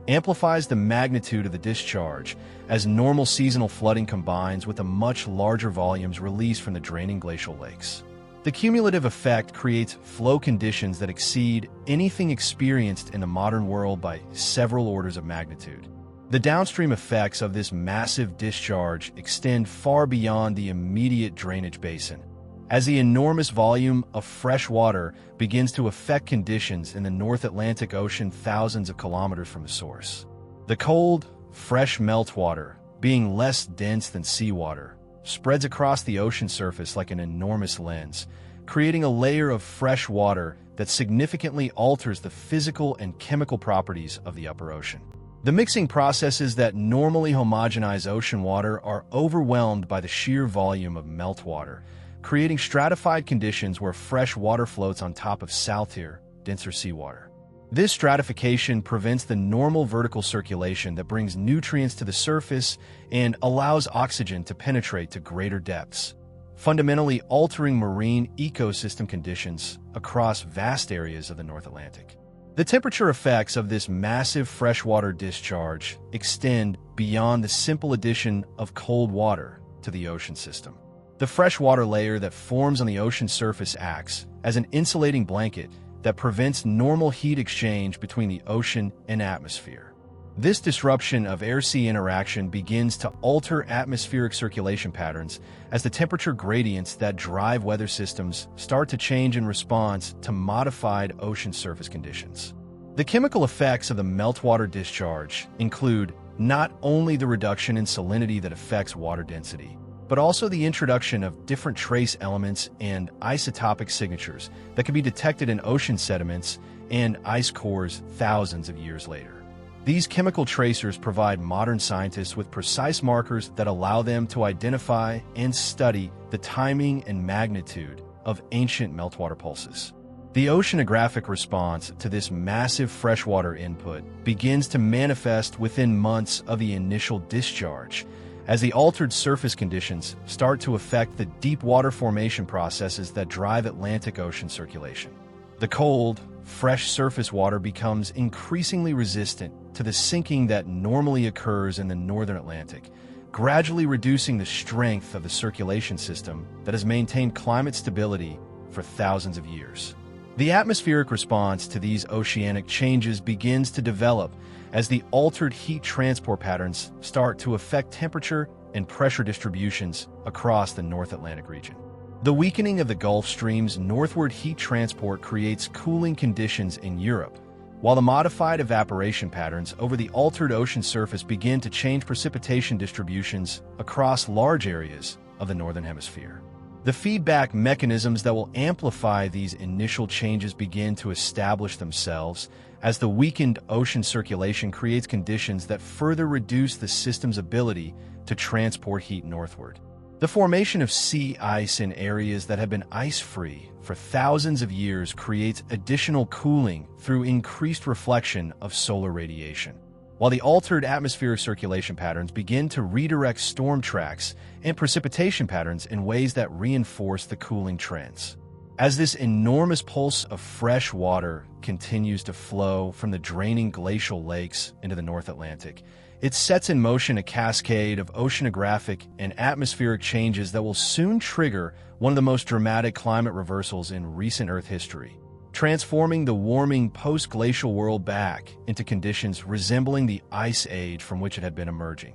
amplifies the magnitude of the discharge as normal seasonal flooding combines with the much larger volumes released from the draining glacial lakes. The cumulative effect creates flow conditions that exceed anything experienced in the modern world by several orders of magnitude. The downstream effects of this massive discharge extend far beyond the immediate drainage basin, as the enormous volume of fresh water begins to affect conditions in the North Atlantic Ocean thousands of kilometers from the source. The cold, fresh meltwater, being less dense than seawater, spreads across the ocean surface like an enormous lens, creating a layer of fresh water that significantly alters the physical and chemical properties of the upper ocean. The mixing processes that normally homogenize ocean water are overwhelmed by the sheer volume of meltwater, creating stratified conditions where fresh water floats on top of saltier, denser seawater. This stratification prevents the normal vertical circulation that brings nutrients to the surface and allows oxygen to penetrate to greater depths, fundamentally altering marine ecosystem conditions across vast areas of the North Atlantic. The temperature effects of this massive freshwater discharge extend beyond the simple addition of cold water to the ocean system. The freshwater layer that forms on the ocean surface acts as an insulating blanket that prevents normal heat exchange between the ocean and atmosphere. This disruption of air-sea interaction begins to alter atmospheric circulation patterns as the temperature gradients that drive weather systems start to change in response to modified ocean surface conditions. The chemical effects of the meltwater discharge include not only the reduction in salinity that affects water density, but also the introduction of different trace elements and isotopic signatures that can be detected in ocean sediments and ice cores thousands of years later. These chemical tracers provide modern scientists with precise markers that allow them to identify and study the timing and magnitude of ancient meltwater pulses. The oceanographic response to this massive freshwater input begins to manifest within months of the initial discharge, as the altered surface conditions start to affect the deep water formation processes that drive Atlantic Ocean circulation. The cold, fresh surface water becomes increasingly resistant to the sinking that normally occurs in the northern Atlantic, gradually reducing the strength of the circulation system that has maintained climate stability for thousands of years. The atmospheric response to these oceanic changes begins to develop as the altered heat transport patterns start to affect temperature and pressure distributions across the North Atlantic region. The weakening of the Gulf Stream's northward heat transport creates cooling conditions in Europe, while the modified evaporation patterns over the altered ocean surface begin to change precipitation distributions across large areas of the Northern Hemisphere. The feedback mechanisms that will amplify these initial changes begin to establish themselves as the weakened ocean circulation creates conditions that further reduce the system's ability to transport heat northward. The formation of sea ice in areas that have been ice-free for thousands of years creates additional cooling through increased reflection of solar radiation, while the altered atmospheric circulation patterns begin to redirect storm tracks and precipitation patterns in ways that reinforce the cooling trends. As this enormous pulse of fresh water continues to flow from the draining glacial lakes into the North Atlantic, it sets in motion a cascade of oceanographic and atmospheric changes that will soon trigger one of the most dramatic climate reversals in recent Earth history, transforming the warming post-glacial world back into conditions resembling the Ice Age from which it had been emerging.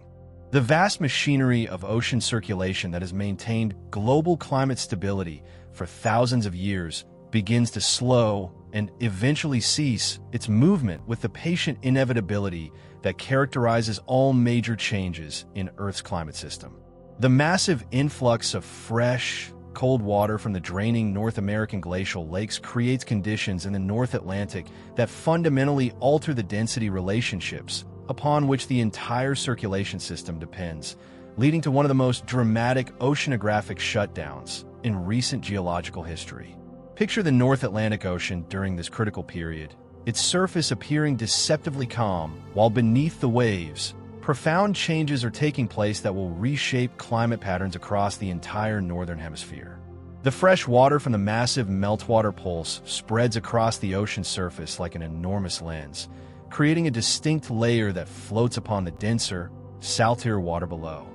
The vast machinery of ocean circulation that has maintained global climate stability for thousands of years begins to slow and eventually cease its movement with the patient inevitability that characterizes all major changes in Earth's climate system. The massive influx of fresh, cold water from the draining North American glacial lakes creates conditions in the North Atlantic that fundamentally alter the density relationships upon which the entire circulation system depends, leading to one of the most dramatic oceanographic shutdowns in recent geological history. Picture the North Atlantic Ocean during this critical period, its surface appearing deceptively calm, while beneath the waves, profound changes are taking place that will reshape climate patterns across the entire Northern Hemisphere. The fresh water from the massive meltwater pulse spreads across the ocean surface like an enormous lens, creating a distinct layer that floats upon the denser, saltier water below.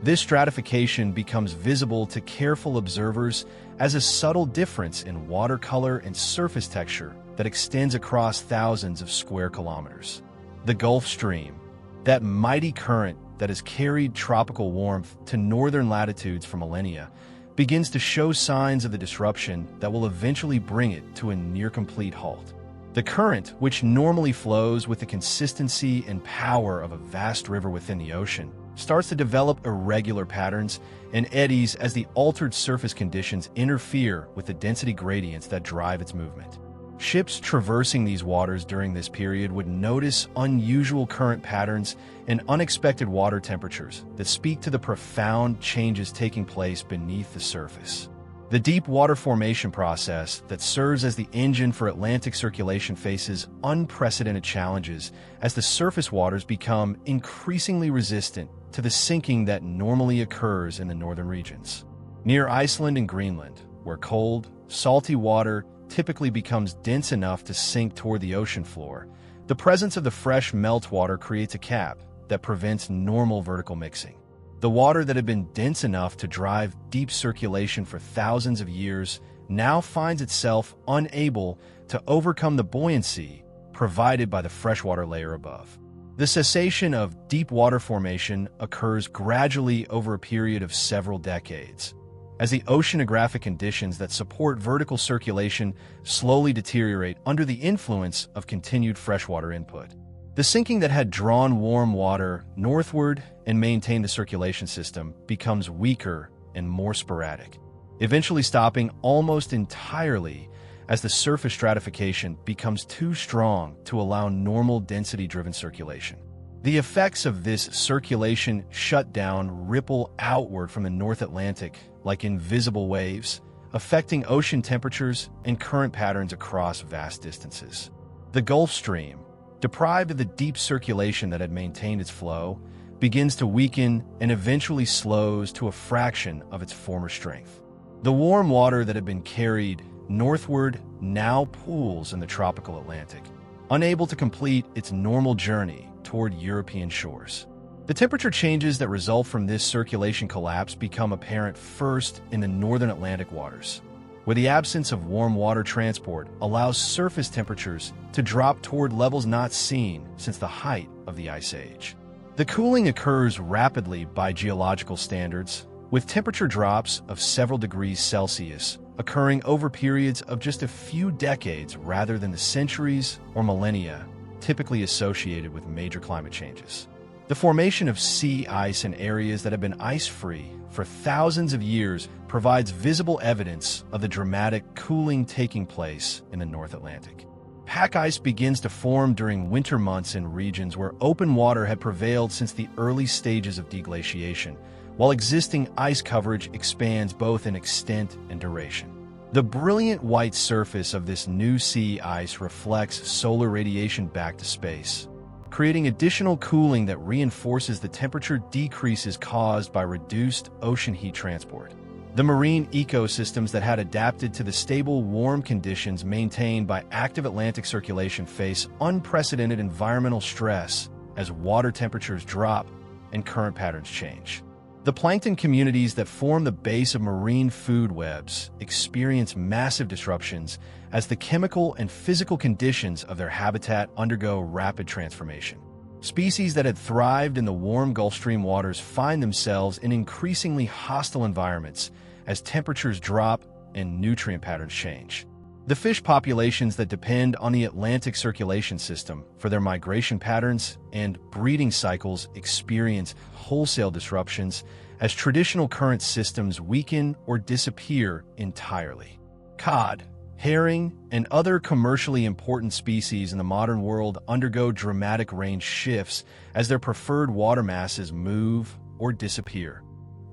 This stratification becomes visible to careful observers as a subtle difference in water color and surface texture that extends across thousands of square kilometers. The Gulf Stream, that mighty current that has carried tropical warmth to northern latitudes for millennia, begins to show signs of the disruption that will eventually bring it to a near-complete halt. The current, which normally flows with the consistency and power of a vast river within the ocean, starts to develop irregular patterns and eddies as the altered surface conditions interfere with the density gradients that drive its movement. Ships traversing these waters during this period would notice unusual current patterns and unexpected water temperatures that speak to the profound changes taking place beneath the surface. The deep water formation process that serves as the engine for Atlantic circulation faces unprecedented challenges as the surface waters become increasingly resistant to the sinking that normally occurs in the northern regions. Near Iceland and Greenland, where cold, salty water typically becomes dense enough to sink toward the ocean floor, the presence of the fresh meltwater creates a cap that prevents normal vertical mixing. The water that had been dense enough to drive deep circulation for thousands of years now finds itself unable to overcome the buoyancy provided by the freshwater layer above. The cessation of deep water formation occurs gradually over a period of several decades, as the oceanographic conditions that support vertical circulation slowly deteriorate under the influence of continued freshwater input. The sinking that had drawn warm water northward and maintained the circulation system becomes weaker and more sporadic, eventually stopping almost entirely as the surface stratification becomes too strong to allow normal density-driven circulation. The effects of this circulation shutdown ripple outward from the North Atlantic like invisible waves, affecting ocean temperatures and current patterns across vast distances. The Gulf Stream, deprived of the deep circulation that had maintained its flow, begins to weaken and eventually slows to a fraction of its former strength. The warm water that had been carried northward now pools in the tropical Atlantic, unable to complete its normal journey toward European shores. The temperature changes that result from this circulation collapse become apparent first in the northern Atlantic waters, where the absence of warm water transport allows surface temperatures to drop toward levels not seen since the height of the Ice Age. The cooling occurs rapidly by geological standards, with temperature drops of several degrees Celsius occurring over periods of just a few decades rather than the centuries or millennia typically associated with major climate changes. The formation of sea ice in areas that have been ice-free for thousands of years provides visible evidence of the dramatic cooling taking place in the North Atlantic. Pack ice begins to form during winter months in regions where open water had prevailed since the early stages of deglaciation, while existing ice coverage expands both in extent and duration. The brilliant white surface of this new sea ice reflects solar radiation back to space, creating additional cooling that reinforces the temperature decreases caused by reduced ocean heat transport. The marine ecosystems that had adapted to the stable, warm conditions maintained by active Atlantic circulation face unprecedented environmental stress as water temperatures drop and current patterns change. The plankton communities that form the base of marine food webs experience massive disruptions as the chemical and physical conditions of their habitat undergo rapid transformation. Species that had thrived in the warm Gulf Stream waters find themselves in increasingly hostile environments as temperatures drop and nutrient patterns change. The fish populations that depend on the Atlantic circulation system for their migration patterns and breeding cycles experience wholesale disruptions as traditional current systems weaken or disappear entirely. Cod, herring, and other commercially important species in the modern world undergo dramatic range shifts as their preferred water masses move or disappear,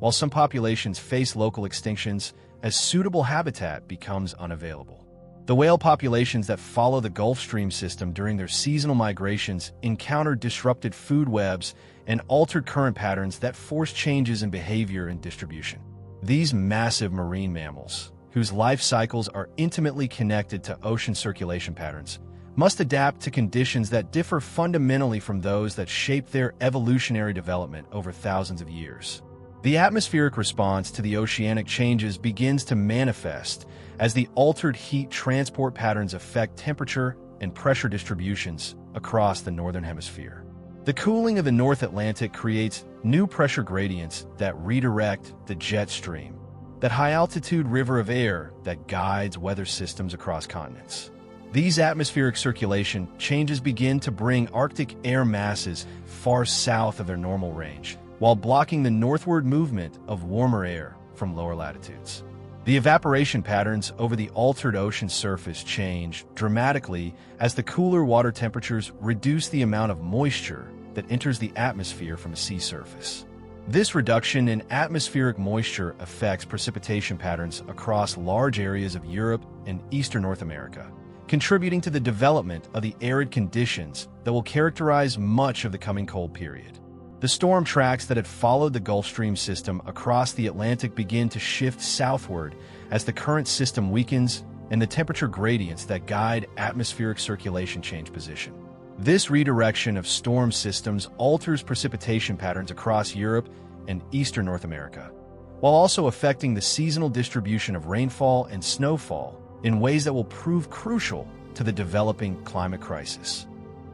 while some populations face local extinctions as suitable habitat becomes unavailable. The whale populations that follow the Gulf Stream system during their seasonal migrations encounter disrupted food webs and altered current patterns that force changes in behavior and distribution. These massive marine mammals, whose life cycles are intimately connected to ocean circulation patterns, must adapt to conditions that differ fundamentally from those that shape their evolutionary development over thousands of years. The atmospheric response to the oceanic changes begins to manifest as the altered heat transport patterns affect temperature and pressure distributions across the northern hemisphere. The cooling of the North Atlantic creates new pressure gradients that redirect the jet stream, that high-altitude river of air that guides weather systems across continents. These atmospheric circulation changes begin to bring Arctic air masses far south of their normal range, while blocking the northward movement of warmer air from lower latitudes. The evaporation patterns over the altered ocean surface change dramatically as the cooler water temperatures reduce the amount of moisture that enters the atmosphere from the sea surface. This reduction in atmospheric moisture affects precipitation patterns across large areas of Europe and eastern North America, contributing to the development of the arid conditions that will characterize much of the coming cold period. The storm tracks that had followed the Gulf Stream system across the Atlantic begin to shift southward as the current system weakens and the temperature gradients that guide atmospheric circulation change position. This redirection of storm systems alters precipitation patterns across Europe and eastern North America, while also affecting the seasonal distribution of rainfall and snowfall in ways that will prove crucial to the developing climate crisis.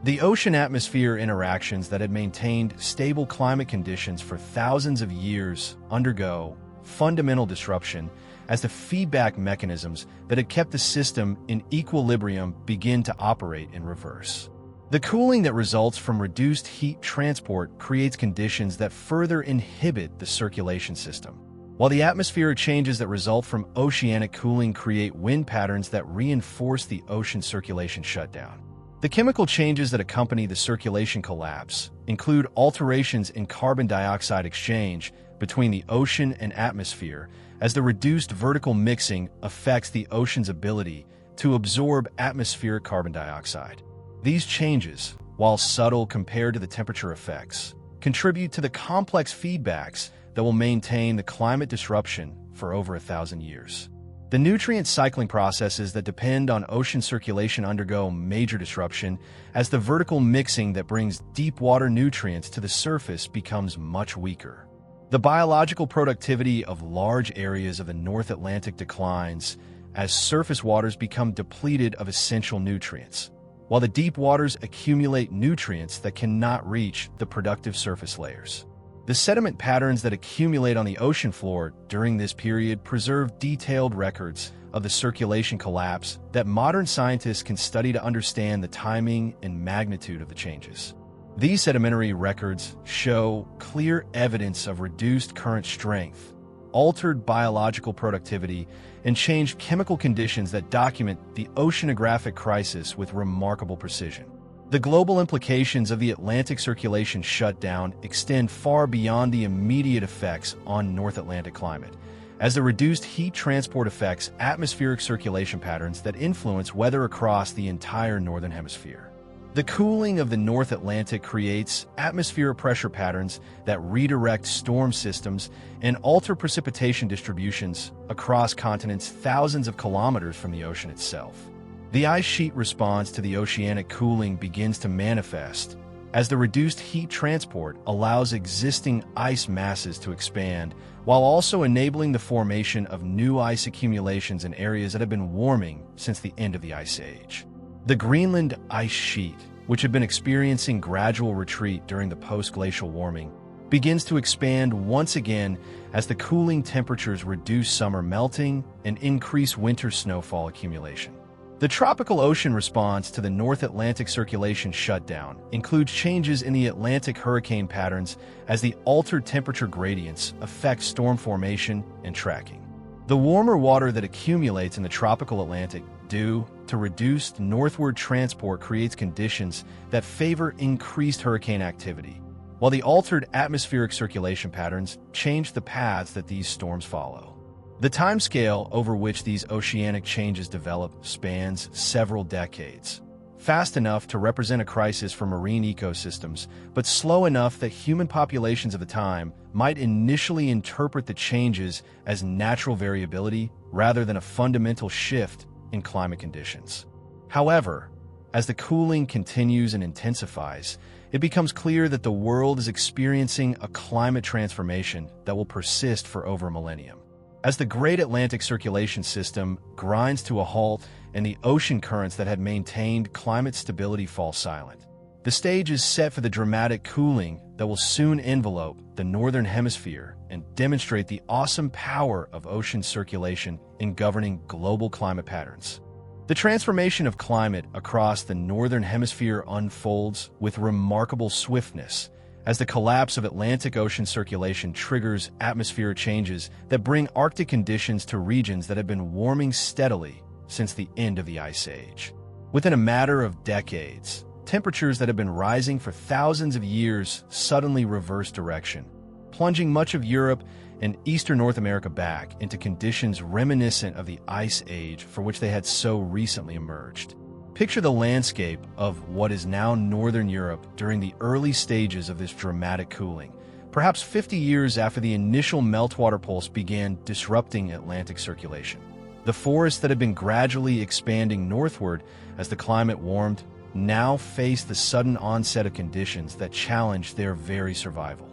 The ocean-atmosphere interactions that had maintained stable climate conditions for thousands of years undergo fundamental disruption as the feedback mechanisms that had kept the system in equilibrium begin to operate in reverse. The cooling that results from reduced heat transport creates conditions that further inhibit the circulation system, while the atmospheric changes that result from oceanic cooling create wind patterns that reinforce the ocean circulation shutdown. The chemical changes that accompany the circulation collapse include alterations in carbon dioxide exchange between the ocean and atmosphere, as the reduced vertical mixing affects the ocean's ability to absorb atmospheric carbon dioxide. These changes, while subtle compared to the temperature effects, contribute to the complex feedbacks that will maintain the climate disruption for over 1,000 years. The nutrient cycling processes that depend on ocean circulation undergo major disruption as the vertical mixing that brings deep water nutrients to the surface becomes much weaker. The biological productivity of large areas of the North Atlantic declines as surface waters become depleted of essential nutrients, while the deep waters accumulate nutrients that cannot reach the productive surface layers. The sediment patterns that accumulate on the ocean floor during this period preserve detailed records of the circulation collapse that modern scientists can study to understand the timing and magnitude of the changes. These sedimentary records show clear evidence of reduced current strength, altered biological productivity, and changed chemical conditions that document the oceanographic crisis with remarkable precision. The global implications of the Atlantic circulation shutdown extend far beyond the immediate effects on North Atlantic climate, as the reduced heat transport affects atmospheric circulation patterns that influence weather across the entire Northern Hemisphere. The cooling of the North Atlantic creates atmospheric pressure patterns that redirect storm systems and alter precipitation distributions across continents thousands of kilometers from the ocean itself. The ice sheet response to the oceanic cooling begins to manifest as the reduced heat transport allows existing ice masses to expand, while also enabling the formation of new ice accumulations in areas that have been warming since the end of the Ice Age. The Greenland ice sheet, which had been experiencing gradual retreat during the post-glacial warming, begins to expand once again as the cooling temperatures reduce summer melting and increase winter snowfall accumulation. The tropical ocean response to the North Atlantic circulation shutdown includes changes in the Atlantic hurricane patterns as the altered temperature gradients affect storm formation and tracking. The warmer water that accumulates in the tropical Atlantic due to reduced northward transport creates conditions that favor increased hurricane activity, while the altered atmospheric circulation patterns change the paths that these storms follow. The timescale over which these oceanic changes develop spans several decades, fast enough to represent a crisis for marine ecosystems, but slow enough that human populations of the time might initially interpret the changes as natural variability rather than a fundamental shift in climate conditions. However, as the cooling continues and intensifies, it becomes clear that the world is experiencing a climate transformation that will persist for over a millennium. As the Great Atlantic Circulation System grinds to a halt and the ocean currents that had maintained climate stability fall silent, the stage is set for the dramatic cooling that will soon envelope the Northern Hemisphere and demonstrate the awesome power of ocean circulation in governing global climate patterns. The transformation of climate across the Northern Hemisphere unfolds with remarkable swiftness, as the collapse of Atlantic Ocean circulation triggers atmospheric changes that bring Arctic conditions to regions that have been warming steadily since the end of the Ice Age. Within a matter of decades, temperatures that have been rising for thousands of years suddenly reverse direction, plunging much of Europe and eastern North America back into conditions reminiscent of the Ice Age for which they had so recently emerged. Picture the landscape of what is now Northern Europe during the early stages of this dramatic cooling, perhaps 50 years after the initial meltwater pulse began disrupting Atlantic circulation. The forests that had been gradually expanding northward as the climate warmed now face the sudden onset of conditions that challenged their very survival.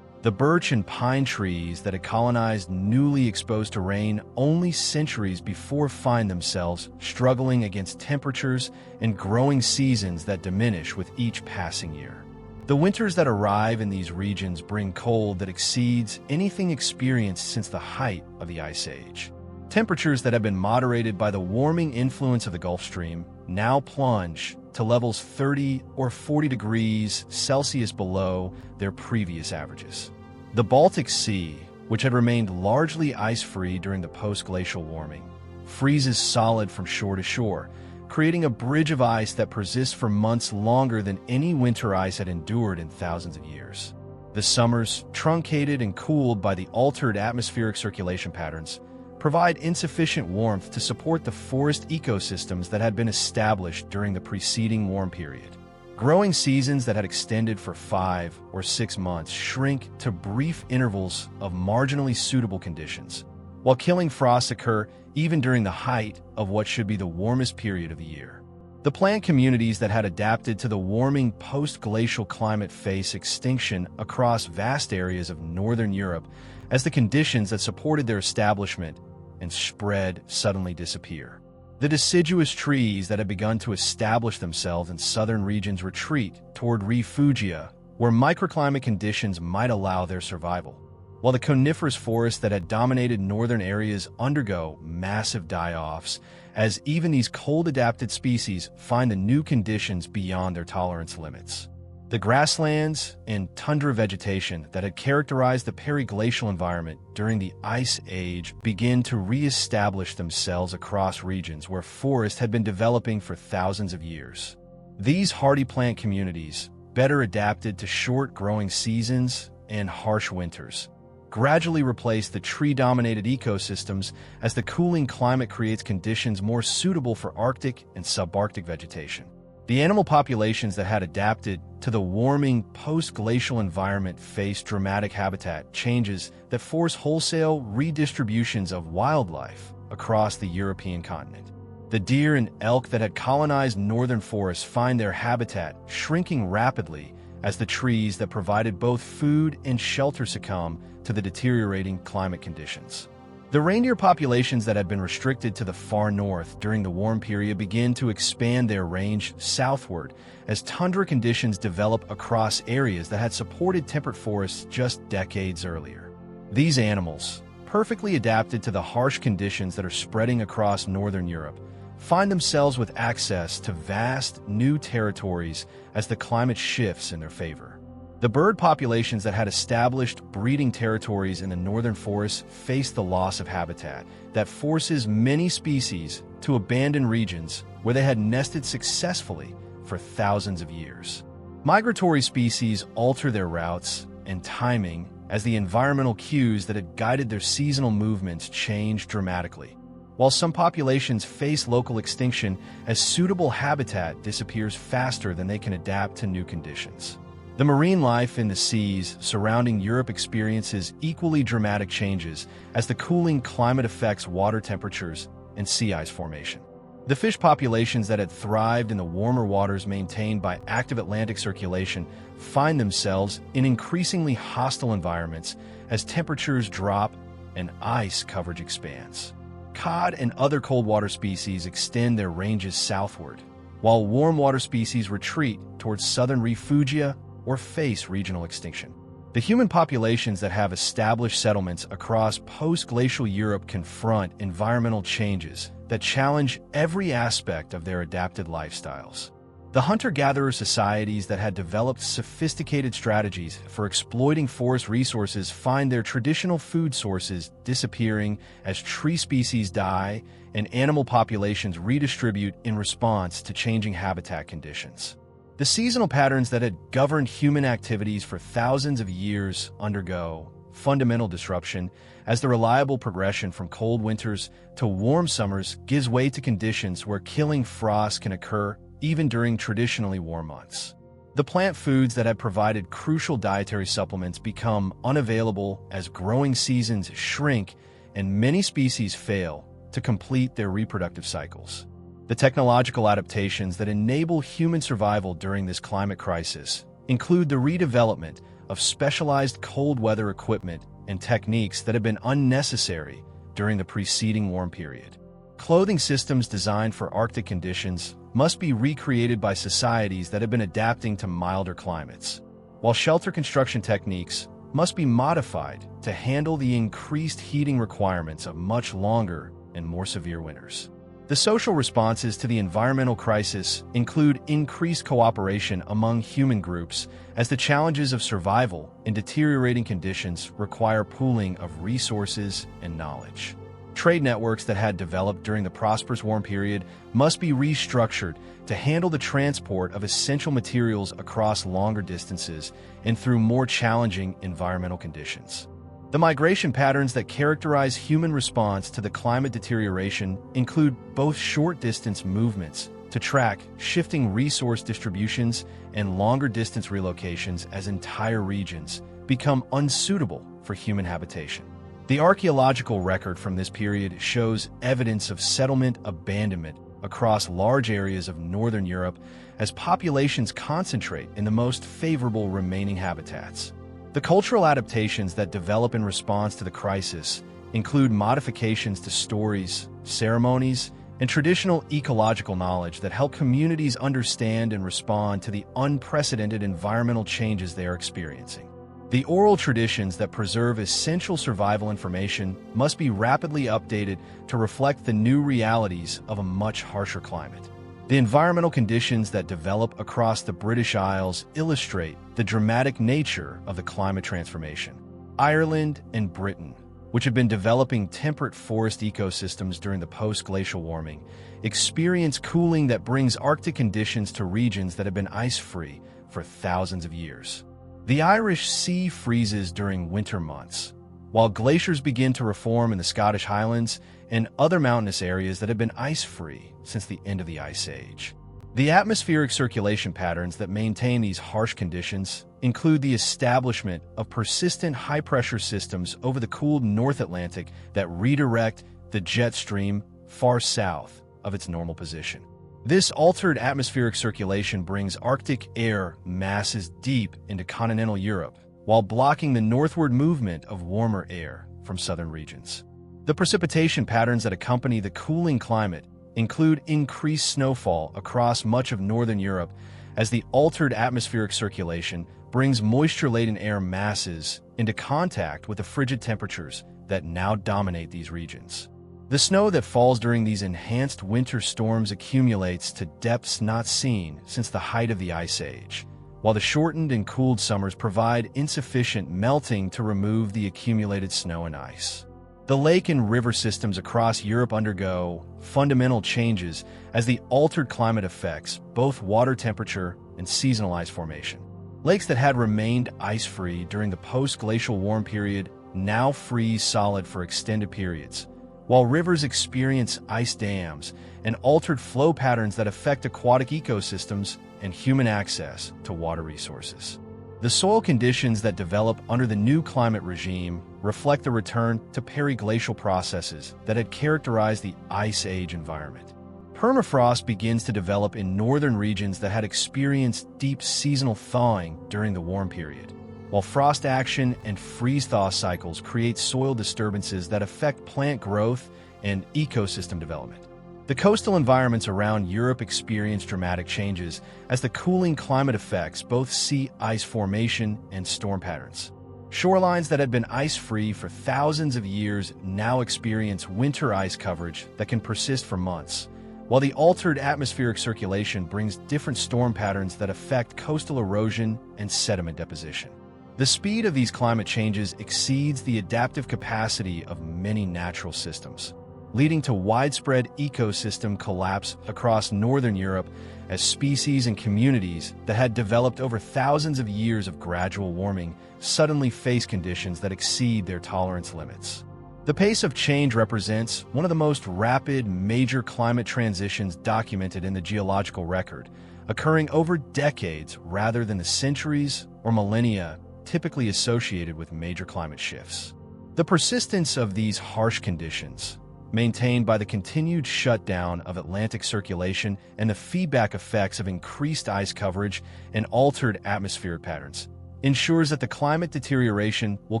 The birch and pine trees that had colonized newly exposed terrain only centuries before find themselves struggling against temperatures and growing seasons that diminish with each passing year. The winters that arrive in these regions bring cold that exceeds anything experienced since the height of the Ice Age. Temperatures that have been moderated by the warming influence of the Gulf Stream now plunge to levels 30 or 40 degrees Celsius below their previous averages. The Baltic Sea, which had remained largely ice-free during the post-glacial warming, freezes solid from shore to shore, creating a bridge of ice that persists for months longer than any winter ice had endured in thousands of years. The summers, truncated and cooled by the altered atmospheric circulation patterns, provide insufficient warmth to support the forest ecosystems that had been established during the preceding warm period. Growing seasons that had extended for 5 or 6 months shrink to brief intervals of marginally suitable conditions, while killing frosts occur even during the height of what should be the warmest period of the year. The plant communities that had adapted to the warming post-glacial climate face extinction across vast areas of northern Europe as the conditions that supported their establishment and spread suddenly disappear. The deciduous trees that had begun to establish themselves in southern regions retreat toward refugia, where microclimate conditions might allow their survival. While the coniferous forests that had dominated northern areas undergo massive die-offs, as even these cold-adapted species find the new conditions beyond their tolerance limits. The grasslands and tundra vegetation that had characterized the periglacial environment during the Ice Age begin to re-establish themselves across regions where forests had been developing for thousands of years. These hardy plant communities, better adapted to short growing seasons and harsh winters, gradually replace the tree-dominated ecosystems as the cooling climate creates conditions more suitable for Arctic and subarctic vegetation. The animal populations that had adapted to the warming post-glacial environment faced dramatic habitat changes that force wholesale redistributions of wildlife across the European continent. The deer and elk that had colonized northern forests find their habitat shrinking rapidly as the trees that provided both food and shelter succumb to the deteriorating climate conditions. The reindeer populations that had been restricted to the far north during the warm period begin to expand their range southward as tundra conditions develop across areas that had supported temperate forests just decades earlier. These animals, perfectly adapted to the harsh conditions that are spreading across northern Europe, find themselves with access to vast new territories as the climate shifts in their favor. The bird populations that had established breeding territories in the northern forests face the loss of habitat that forces many species to abandon regions where they had nested successfully for thousands of years. Migratory species alter their routes and timing as the environmental cues that had guided their seasonal movements change dramatically, while some populations face local extinction as suitable habitat disappears faster than they can adapt to new conditions. The marine life in the seas surrounding Europe experiences equally dramatic changes as the cooling climate affects water temperatures and sea ice formation. The fish populations that had thrived in the warmer waters maintained by active Atlantic circulation find themselves in increasingly hostile environments as temperatures drop and ice coverage expands. Cod and other cold water species extend their ranges southward, while warm water species retreat towards southern refugia or face regional extinction. The human populations that have established settlements across post-glacial Europe confront environmental changes that challenge every aspect of their adapted lifestyles. The hunter-gatherer societies that had developed sophisticated strategies for exploiting forest resources find their traditional food sources disappearing as tree species die and animal populations redistribute in response to changing habitat conditions. The seasonal patterns that had governed human activities for thousands of years undergo fundamental disruption as the reliable progression from cold winters to warm summers gives way to conditions where killing frost can occur even during traditionally warm months. The plant foods that had provided crucial dietary supplements become unavailable as growing seasons shrink and many species fail to complete their reproductive cycles. The technological adaptations that enable human survival during this climate crisis include the redevelopment of specialized cold weather equipment and techniques that have been unnecessary during the preceding warm period. Clothing systems designed for Arctic conditions must be recreated by societies that have been adapting to milder climates, while shelter construction techniques must be modified to handle the increased heating requirements of much longer and more severe winters. The social responses to the environmental crisis include increased cooperation among human groups as the challenges of survival in deteriorating conditions require pooling of resources and knowledge. Trade networks that had developed during the prosperous warm period must be restructured to handle the transport of essential materials across longer distances and through more challenging environmental conditions. The migration patterns that characterize human response to the climate deterioration include both short-distance movements to track shifting resource distributions and longer-distance relocations as entire regions become unsuitable for human habitation. The archaeological record from this period shows evidence of settlement abandonment across large areas of northern Europe as populations concentrate in the most favorable remaining habitats. The cultural adaptations that develop in response to the crisis include modifications to stories, ceremonies, and traditional ecological knowledge that help communities understand and respond to the unprecedented environmental changes they are experiencing. The oral traditions that preserve essential survival information must be rapidly updated to reflect the new realities of a much harsher climate. The environmental conditions that develop across the British Isles illustrate the dramatic nature of the climate transformation. Ireland and Britain, which have been developing temperate forest ecosystems during the post-glacial warming, experience cooling that brings Arctic conditions to regions that have been ice-free for thousands of years. The Irish Sea freezes during winter months, while glaciers begin to reform in the Scottish Highlands and other mountainous areas that have been ice-free since the end of the Ice Age. The atmospheric circulation patterns that maintain these harsh conditions include the establishment of persistent high-pressure systems over the cooled North Atlantic that redirect the jet stream far south of its normal position. This altered atmospheric circulation brings Arctic air masses deep into continental Europe, while blocking the northward movement of warmer air from southern regions. The precipitation patterns that accompany the cooling climate include increased snowfall across much of northern Europe as the altered atmospheric circulation brings moisture-laden air masses into contact with the frigid temperatures that now dominate these regions. The snow that falls during these enhanced winter storms accumulates to depths not seen since the height of the Ice Age, while the shortened and cooled summers provide insufficient melting to remove the accumulated snow and ice. The lake and river systems across Europe undergo fundamental changes as the altered climate affects both water temperature and seasonal ice formation. Lakes that had remained ice-free during the post-glacial warm period now freeze solid for extended periods, while rivers experience ice dams and altered flow patterns that affect aquatic ecosystems and human access to water resources. The soil conditions that develop under the new climate regime reflect the return to periglacial processes that had characterized the Ice Age environment. Permafrost begins to develop in northern regions that had experienced deep seasonal thawing during the warm period, while frost action and freeze-thaw cycles create soil disturbances that affect plant growth and ecosystem development. The coastal environments around Europe experience dramatic changes as the cooling climate affects both sea ice formation and storm patterns. Shorelines that had been ice-free for thousands of years now experience winter ice coverage that can persist for months, while the altered atmospheric circulation brings different storm patterns that affect coastal erosion and sediment deposition. The speed of these climate changes exceeds the adaptive capacity of many natural systems, leading to widespread ecosystem collapse across northern Europe as species and communities that had developed over thousands of years of gradual warming suddenly face conditions that exceed their tolerance limits. The pace of change represents one of the most rapid major climate transitions documented in the geological record, occurring over decades rather than the centuries or millennia typically associated with major climate shifts. The persistence of these harsh conditions, maintained by the continued shutdown of Atlantic circulation and the feedback effects of increased ice coverage and altered atmospheric patterns, ensures that the climate deterioration will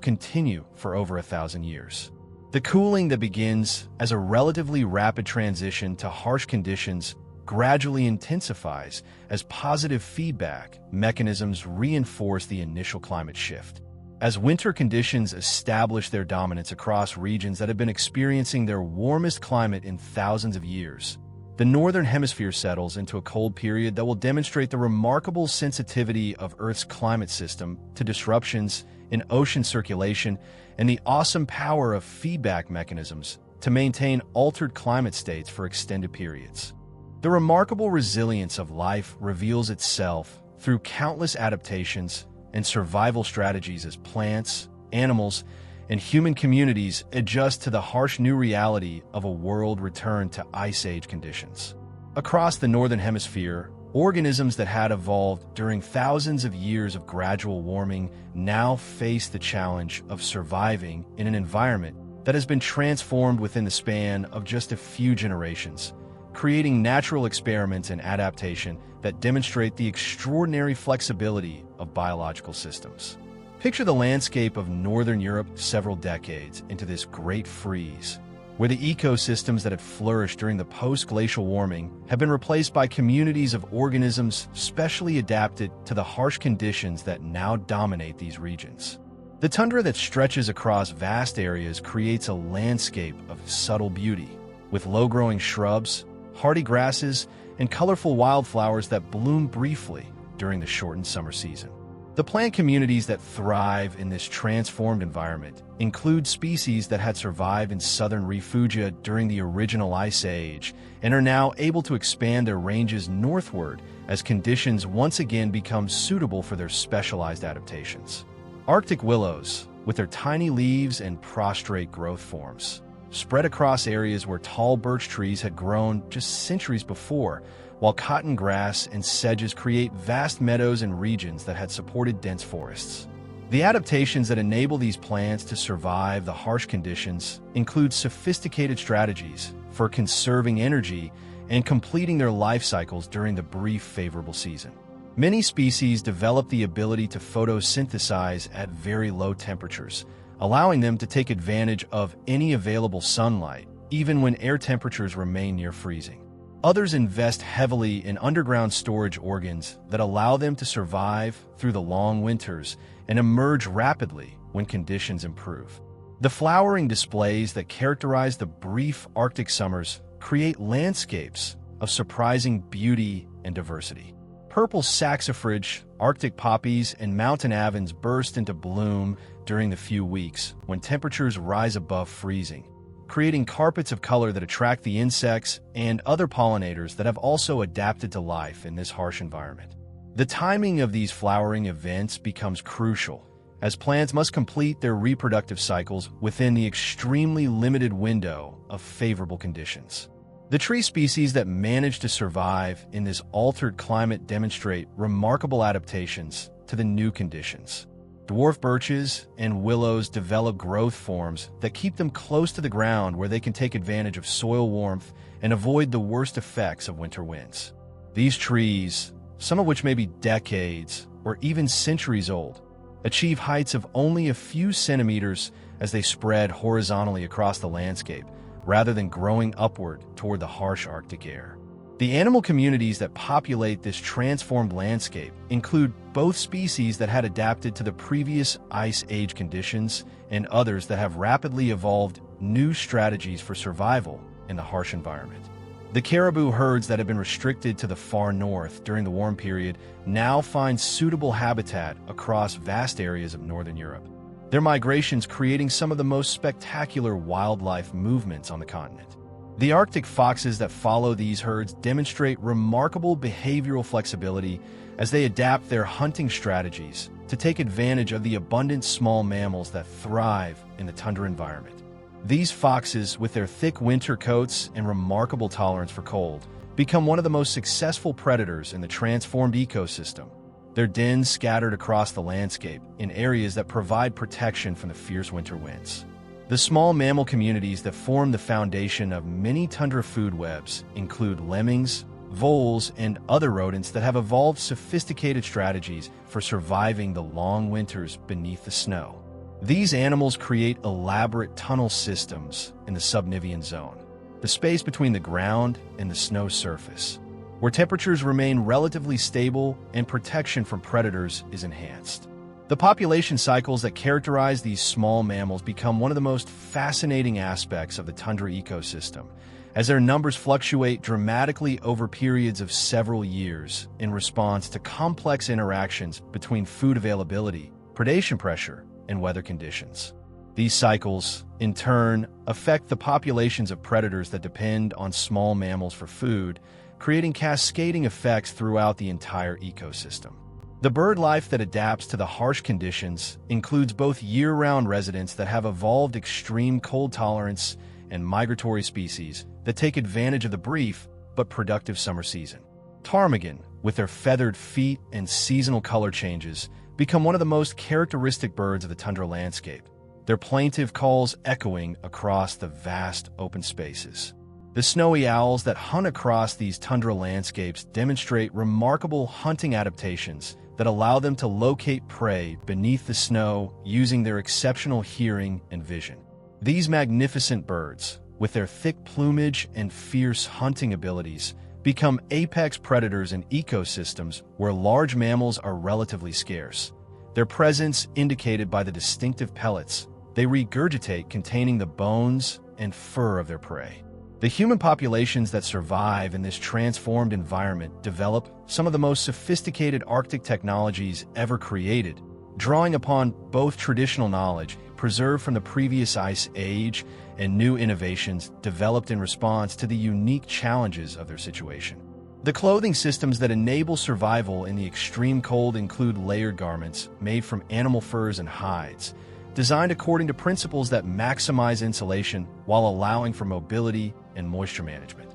continue for over 1,000 years. The cooling that begins as a relatively rapid transition to harsh conditions gradually intensifies as positive feedback mechanisms reinforce the initial climate shift. As winter conditions establish their dominance across regions that have been experiencing their warmest climate in thousands of years, the Northern Hemisphere settles into a cold period that will demonstrate the remarkable sensitivity of Earth's climate system to disruptions in ocean circulation and the awesome power of feedback mechanisms to maintain altered climate states for extended periods. The remarkable resilience of life reveals itself through countless adaptations and survival strategies as plants, animals, and human communities adjust to the harsh new reality of a world returned to Ice Age conditions. Across the Northern Hemisphere, organisms that had evolved during thousands of years of gradual warming now face the challenge of surviving in an environment that has been transformed within the span of just a few generations, creating natural experiments and adaptation that demonstrate the extraordinary flexibility of biological systems. Picture the landscape of Northern Europe several decades into this great freeze, where the ecosystems that had flourished during the post-glacial warming have been replaced by communities of organisms specially adapted to the harsh conditions that now dominate these regions. The tundra that stretches across vast areas creates a landscape of subtle beauty, with low-growing shrubs, hardy grasses, and colorful wildflowers that bloom briefly during the shortened summer season. The plant communities that thrive in this transformed environment include species that had survived in southern refugia during the original Ice Age and are now able to expand their ranges northward as conditions once again become suitable for their specialized adaptations. Arctic willows, with their tiny leaves and prostrate growth forms, spread across areas where tall birch trees had grown just centuries before, while cotton grass and sedges create vast meadows and regions that had supported dense forests. The adaptations that enable these plants to survive the harsh conditions include sophisticated strategies for conserving energy and completing their life cycles during the brief favorable season. Many species develop the ability to photosynthesize at very low temperatures, allowing them to take advantage of any available sunlight, even when air temperatures remain near freezing. Others invest heavily in underground storage organs that allow them to survive through the long winters and emerge rapidly when conditions improve. The flowering displays that characterize the brief Arctic summers create landscapes of surprising beauty and diversity. Purple saxifrage, Arctic poppies, and mountain avens burst into bloom during the few weeks when temperatures rise above freezing, creating carpets of color that attract the insects and other pollinators that have also adapted to life in this harsh environment. The timing of these flowering events becomes crucial, as plants must complete their reproductive cycles within the extremely limited window of favorable conditions. The tree species that manage to survive in this altered climate demonstrate remarkable adaptations to the new conditions. Dwarf birches and willows develop growth forms that keep them close to the ground where they can take advantage of soil warmth and avoid the worst effects of winter winds. These trees, some of which may be decades or even centuries old, achieve heights of only a few centimeters as they spread horizontally across the landscape, rather than growing upward toward the harsh Arctic air. The animal communities that populate this transformed landscape include both species that had adapted to the previous Ice Age conditions and others that have rapidly evolved new strategies for survival in the harsh environment. The caribou herds that have been restricted to the far north during the warm period now find suitable habitat across vast areas of northern Europe, their migrations creating some of the most spectacular wildlife movements on the continent. The Arctic foxes that follow these herds demonstrate remarkable behavioral flexibility as they adapt their hunting strategies to take advantage of the abundant small mammals that thrive in the tundra environment. These foxes, with their thick winter coats and remarkable tolerance for cold, become one of the most successful predators in the transformed ecosystem, their dens scattered across the landscape in areas that provide protection from the fierce winter winds. The small mammal communities that form the foundation of many tundra food webs include lemmings, voles, and other rodents that have evolved sophisticated strategies for surviving the long winters beneath the snow. These animals create elaborate tunnel systems in the subnivean zone, the space between the ground and the snow surface, where temperatures remain relatively stable and protection from predators is enhanced. The population cycles that characterize these small mammals become one of the most fascinating aspects of the tundra ecosystem, as their numbers fluctuate dramatically over periods of several years in response to complex interactions between food availability, predation pressure, and weather conditions. These cycles, in turn, affect the populations of predators that depend on small mammals for food, creating cascading effects throughout the entire ecosystem. The bird life that adapts to the harsh conditions includes both year-round residents that have evolved extreme cold tolerance and migratory species that take advantage of the brief but productive summer season. Ptarmigan, with their feathered feet and seasonal color changes, become one of the most characteristic birds of the tundra landscape, their plaintive calls echoing across the vast open spaces. The snowy owls that hunt across these tundra landscapes demonstrate remarkable hunting adaptations that allow them to locate prey beneath the snow using their exceptional hearing and vision. These magnificent birds, with their thick plumage and fierce hunting abilities, become apex predators in ecosystems where large mammals are relatively scarce. Their presence indicated by the distinctive pellets they regurgitate containing the bones and fur of their prey. The human populations that survive in this transformed environment develop some of the most sophisticated Arctic technologies ever created, drawing upon both traditional knowledge preserved from the previous ice age and new innovations developed in response to the unique challenges of their situation. The clothing systems that enable survival in the extreme cold include layered garments made from animal furs and hides, designed according to principles that maximize insulation while allowing for mobility and moisture management.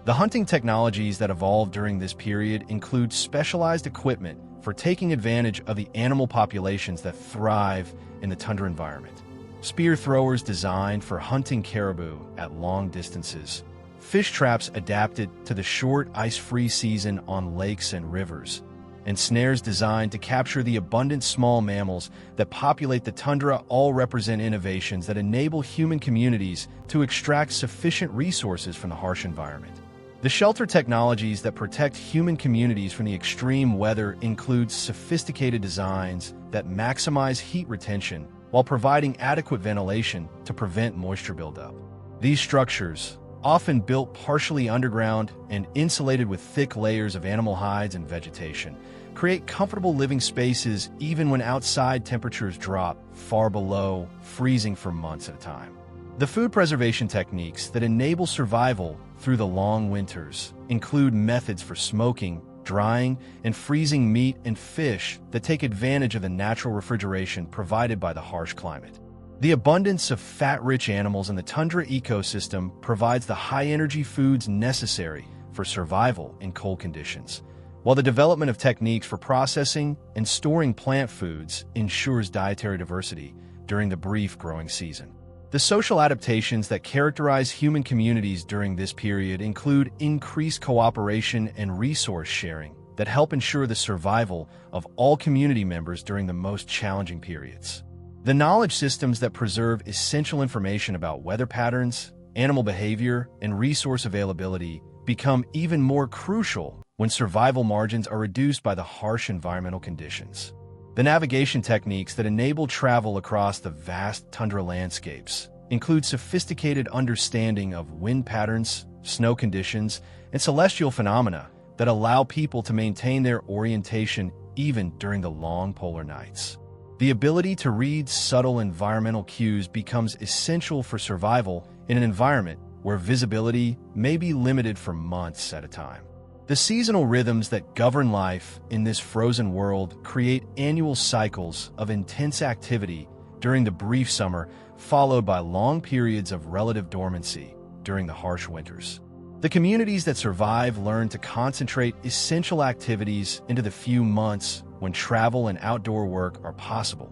The hunting technologies that evolved during this period include specialized equipment for taking advantage of the animal populations that thrive in the tundra environment. Spear throwers designed for hunting caribou at long distances, fish traps adapted to the short ice-free season on lakes and rivers, and snares designed to capture the abundant small mammals that populate the tundra all represent innovations that enable human communities to extract sufficient resources from the harsh environment. The shelter technologies that protect human communities from the extreme weather include sophisticated designs that maximize heat retention while providing adequate ventilation to prevent moisture buildup. These structures, often built partially underground and insulated with thick layers of animal hides and vegetation, create comfortable living spaces even when outside temperatures drop far below freezing for months at a time. The food preservation techniques that enable survival through the long winters include methods for smoking, drying, and freezing meat and fish that take advantage of the natural refrigeration provided by the harsh climate. The abundance of fat-rich animals in the tundra ecosystem provides the high-energy foods necessary for survival in cold conditions, while the development of techniques for processing and storing plant foods ensures dietary diversity during the brief growing season. The social adaptations that characterize human communities during this period include increased cooperation and resource sharing that help ensure the survival of all community members during the most challenging periods. The knowledge systems that preserve essential information about weather patterns, animal behavior, and resource availability become even more crucial when survival margins are reduced by the harsh environmental conditions. The navigation techniques that enable travel across the vast tundra landscapes include sophisticated understanding of wind patterns, snow conditions, and celestial phenomena that allow people to maintain their orientation even during the long polar nights. The ability to read subtle environmental cues becomes essential for survival in an environment where visibility may be limited for months at a time. The seasonal rhythms that govern life in this frozen world create annual cycles of intense activity during the brief summer, followed by long periods of relative dormancy during the harsh winters. The communities that survive learn to concentrate essential activities into the few months when travel and outdoor work are possible,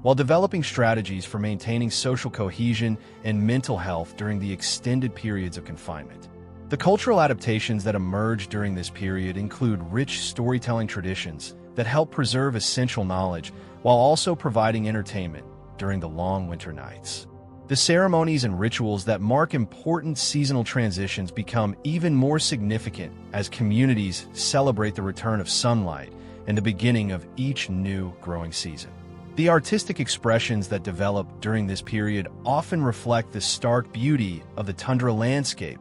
while developing strategies for maintaining social cohesion and mental health during the extended periods of confinement. The cultural adaptations that emerge during this period include rich storytelling traditions that help preserve essential knowledge while also providing entertainment during the long winter nights. The ceremonies and rituals that mark important seasonal transitions become even more significant as communities celebrate the return of sunlight and the beginning of each new growing season. The artistic expressions that develop during this period often reflect the stark beauty of the tundra landscape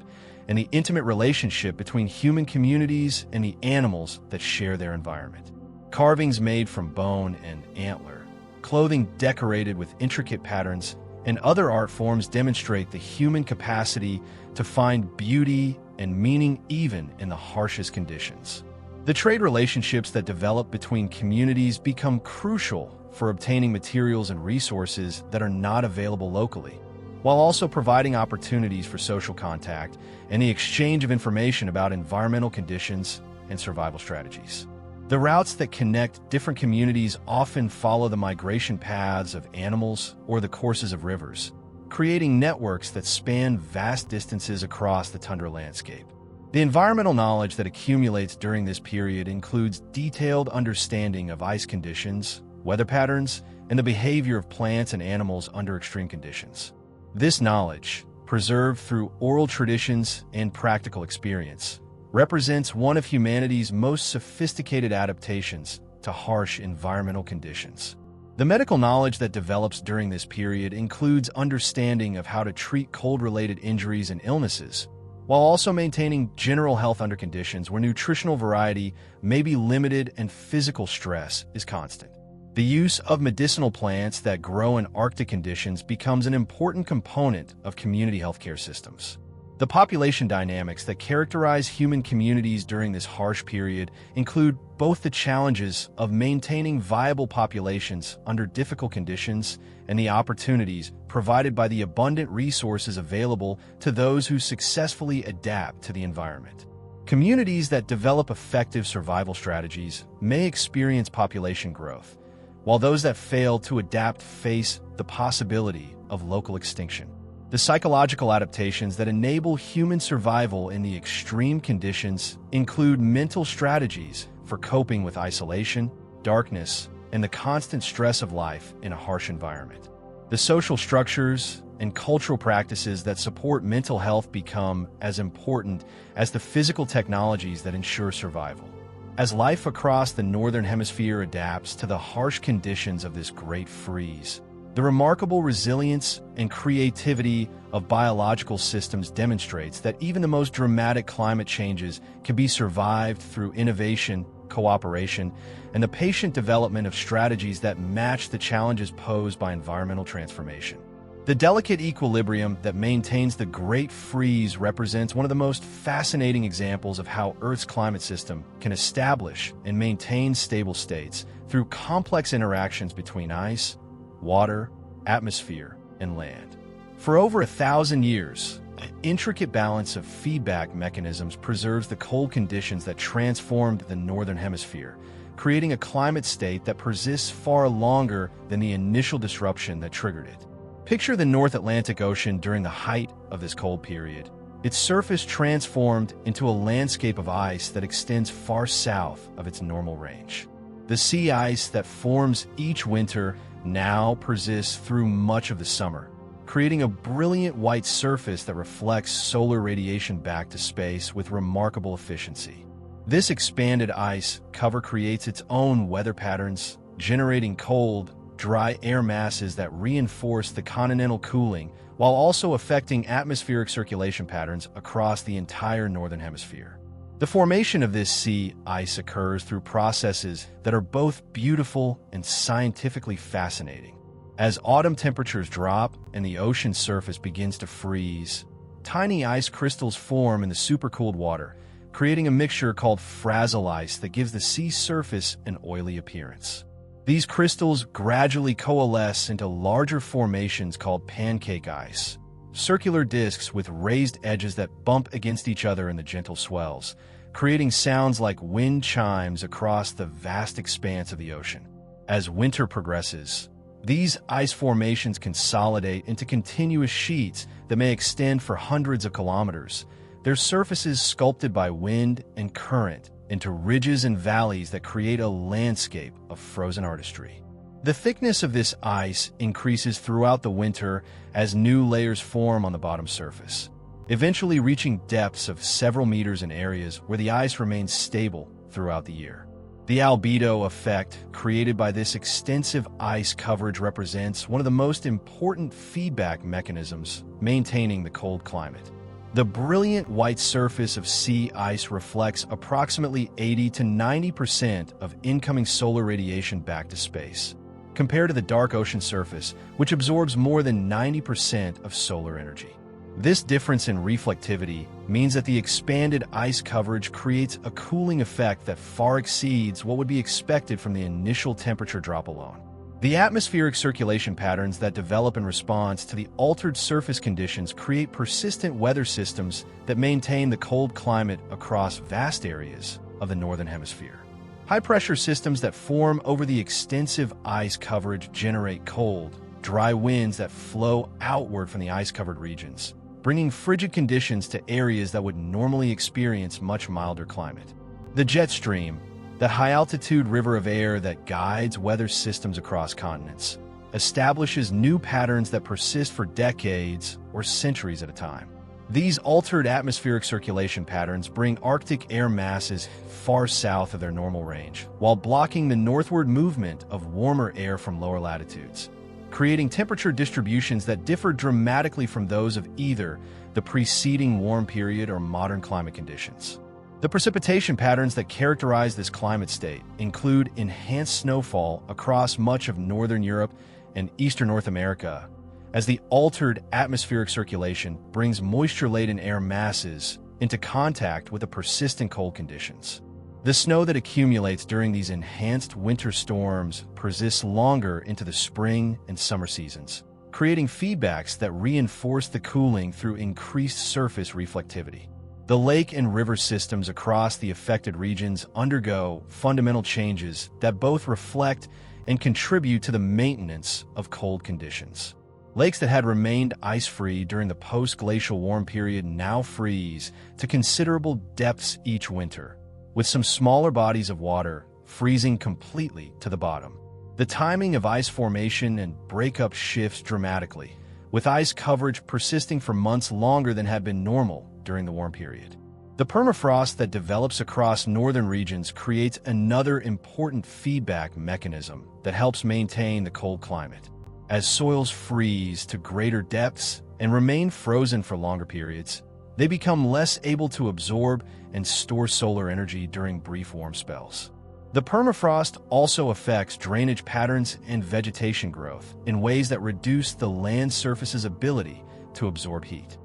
and the intimate relationship between human communities and the animals that share their environment. Carvings made from bone and antler, clothing decorated with intricate patterns, and other art forms demonstrate the human capacity to find beauty and meaning even in the harshest conditions. The trade relationships that develop between communities become crucial for obtaining materials and resources that are not available locally, while also providing opportunities for social contact and the exchange of information about environmental conditions and survival strategies. The routes that connect different communities often follow the migration paths of animals or the courses of rivers, creating networks that span vast distances across the tundra landscape. The environmental knowledge that accumulates during this period includes detailed understanding of ice conditions, weather patterns, and the behavior of plants and animals under extreme conditions. This knowledge, preserved through oral traditions and practical experience, represents one of humanity's most sophisticated adaptations to harsh environmental conditions. The medical knowledge that develops during this period includes understanding of how to treat cold-related injuries and illnesses, while also maintaining general health under conditions where nutritional variety may be limited and physical stress is constant. The use of medicinal plants that grow in Arctic conditions becomes an important component of community healthcare systems. The population dynamics that characterize human communities during this harsh period include both the challenges of maintaining viable populations under difficult conditions and the opportunities provided by the abundant resources available to those who successfully adapt to the environment. Communities that develop effective survival strategies may experience population growth, while those that fail to adapt face the possibility of local extinction. The psychological adaptations that enable human survival in the extreme conditions include mental strategies for coping with isolation, darkness, and the constant stress of life in a harsh environment. The social structures and cultural practices that support mental health become as important as the physical technologies that ensure survival. As life across the Northern Hemisphere adapts to the harsh conditions of this great freeze, the remarkable resilience and creativity of biological systems demonstrates that even the most dramatic climate changes can be survived through innovation, cooperation, and the patient development of strategies that match the challenges posed by environmental transformation. The delicate equilibrium that maintains the Great Freeze represents one of the most fascinating examples of how Earth's climate system can establish and maintain stable states through complex interactions between ice, water, atmosphere, and land. For over 1,000 years, an intricate balance of feedback mechanisms preserves the cold conditions that transformed the Northern Hemisphere, creating a climate state that persists far longer than the initial disruption that triggered it. Picture the North Atlantic Ocean during the height of this cold period. Its surface transformed into a landscape of ice that extends far south of its normal range. The sea ice that forms each winter now persists through much of the summer, creating a brilliant white surface that reflects solar radiation back to space with remarkable efficiency. This expanded ice cover creates its own weather patterns, generating cold, dry air masses that reinforce the continental cooling while also affecting atmospheric circulation patterns across the entire Northern Hemisphere. The formation of this sea ice occurs through processes that are both beautiful and scientifically fascinating. As autumn temperatures drop and the ocean surface begins to freeze, tiny ice crystals form in the supercooled water, creating a mixture called frazzle ice that gives the sea surface an oily appearance. These crystals gradually coalesce into larger formations called pancake ice, circular discs with raised edges that bump against each other in the gentle swells, creating sounds like wind chimes across the vast expanse of the ocean. As winter progresses, these ice formations consolidate into continuous sheets that may extend for hundreds of kilometers, their surfaces sculpted by wind and current into ridges and valleys that create a landscape of frozen artistry. The thickness of this ice increases throughout the winter as new layers form on the bottom surface, eventually reaching depths of several meters in areas where the ice remains stable throughout the year. The albedo effect created by this extensive ice coverage represents one of the most important feedback mechanisms maintaining the cold climate. The brilliant white surface of sea ice reflects approximately 80 to 90% of incoming solar radiation back to space, compared to the dark ocean surface, which absorbs more than 90% of solar energy. This difference in reflectivity means that the expanded ice coverage creates a cooling effect that far exceeds what would be expected from the initial temperature drop alone. The atmospheric circulation patterns that develop in response to the altered surface conditions create persistent weather systems that maintain the cold climate across vast areas of the Northern Hemisphere. High-pressure systems that form over the extensive ice coverage generate cold, dry winds that flow outward from the ice-covered regions, bringing frigid conditions to areas that would normally experience much milder climate. The jet stream, that high-altitude river of air that guides weather systems across continents, establishes new patterns that persist for decades or centuries at a time. These altered atmospheric circulation patterns bring Arctic air masses far south of their normal range, while blocking the northward movement of warmer air from lower latitudes, creating temperature distributions that differ dramatically from those of either the preceding warm period or modern climate conditions. The precipitation patterns that characterize this climate state include enhanced snowfall across much of northern Europe and eastern North America, as the altered atmospheric circulation brings moisture-laden air masses into contact with the persistent cold conditions. The snow that accumulates during these enhanced winter storms persists longer into the spring and summer seasons, creating feedbacks that reinforce the cooling through increased surface reflectivity. The lake and river systems across the affected regions undergo fundamental changes that both reflect and contribute to the maintenance of cold conditions. Lakes that had remained ice-free during the post-glacial warm period now freeze to considerable depths each winter, with some smaller bodies of water freezing completely to the bottom. The timing of ice formation and breakup shifts dramatically, with ice coverage persisting for months longer than had been normal during the warm period. The permafrost that develops across northern regions creates another important feedback mechanism that helps maintain the cold climate. As soils freeze to greater depths and remain frozen for longer periods, they become less able to absorb and store solar energy during brief warm spells. The permafrost also affects drainage patterns and vegetation growth in ways that reduce the land surface's ability to absorb heat.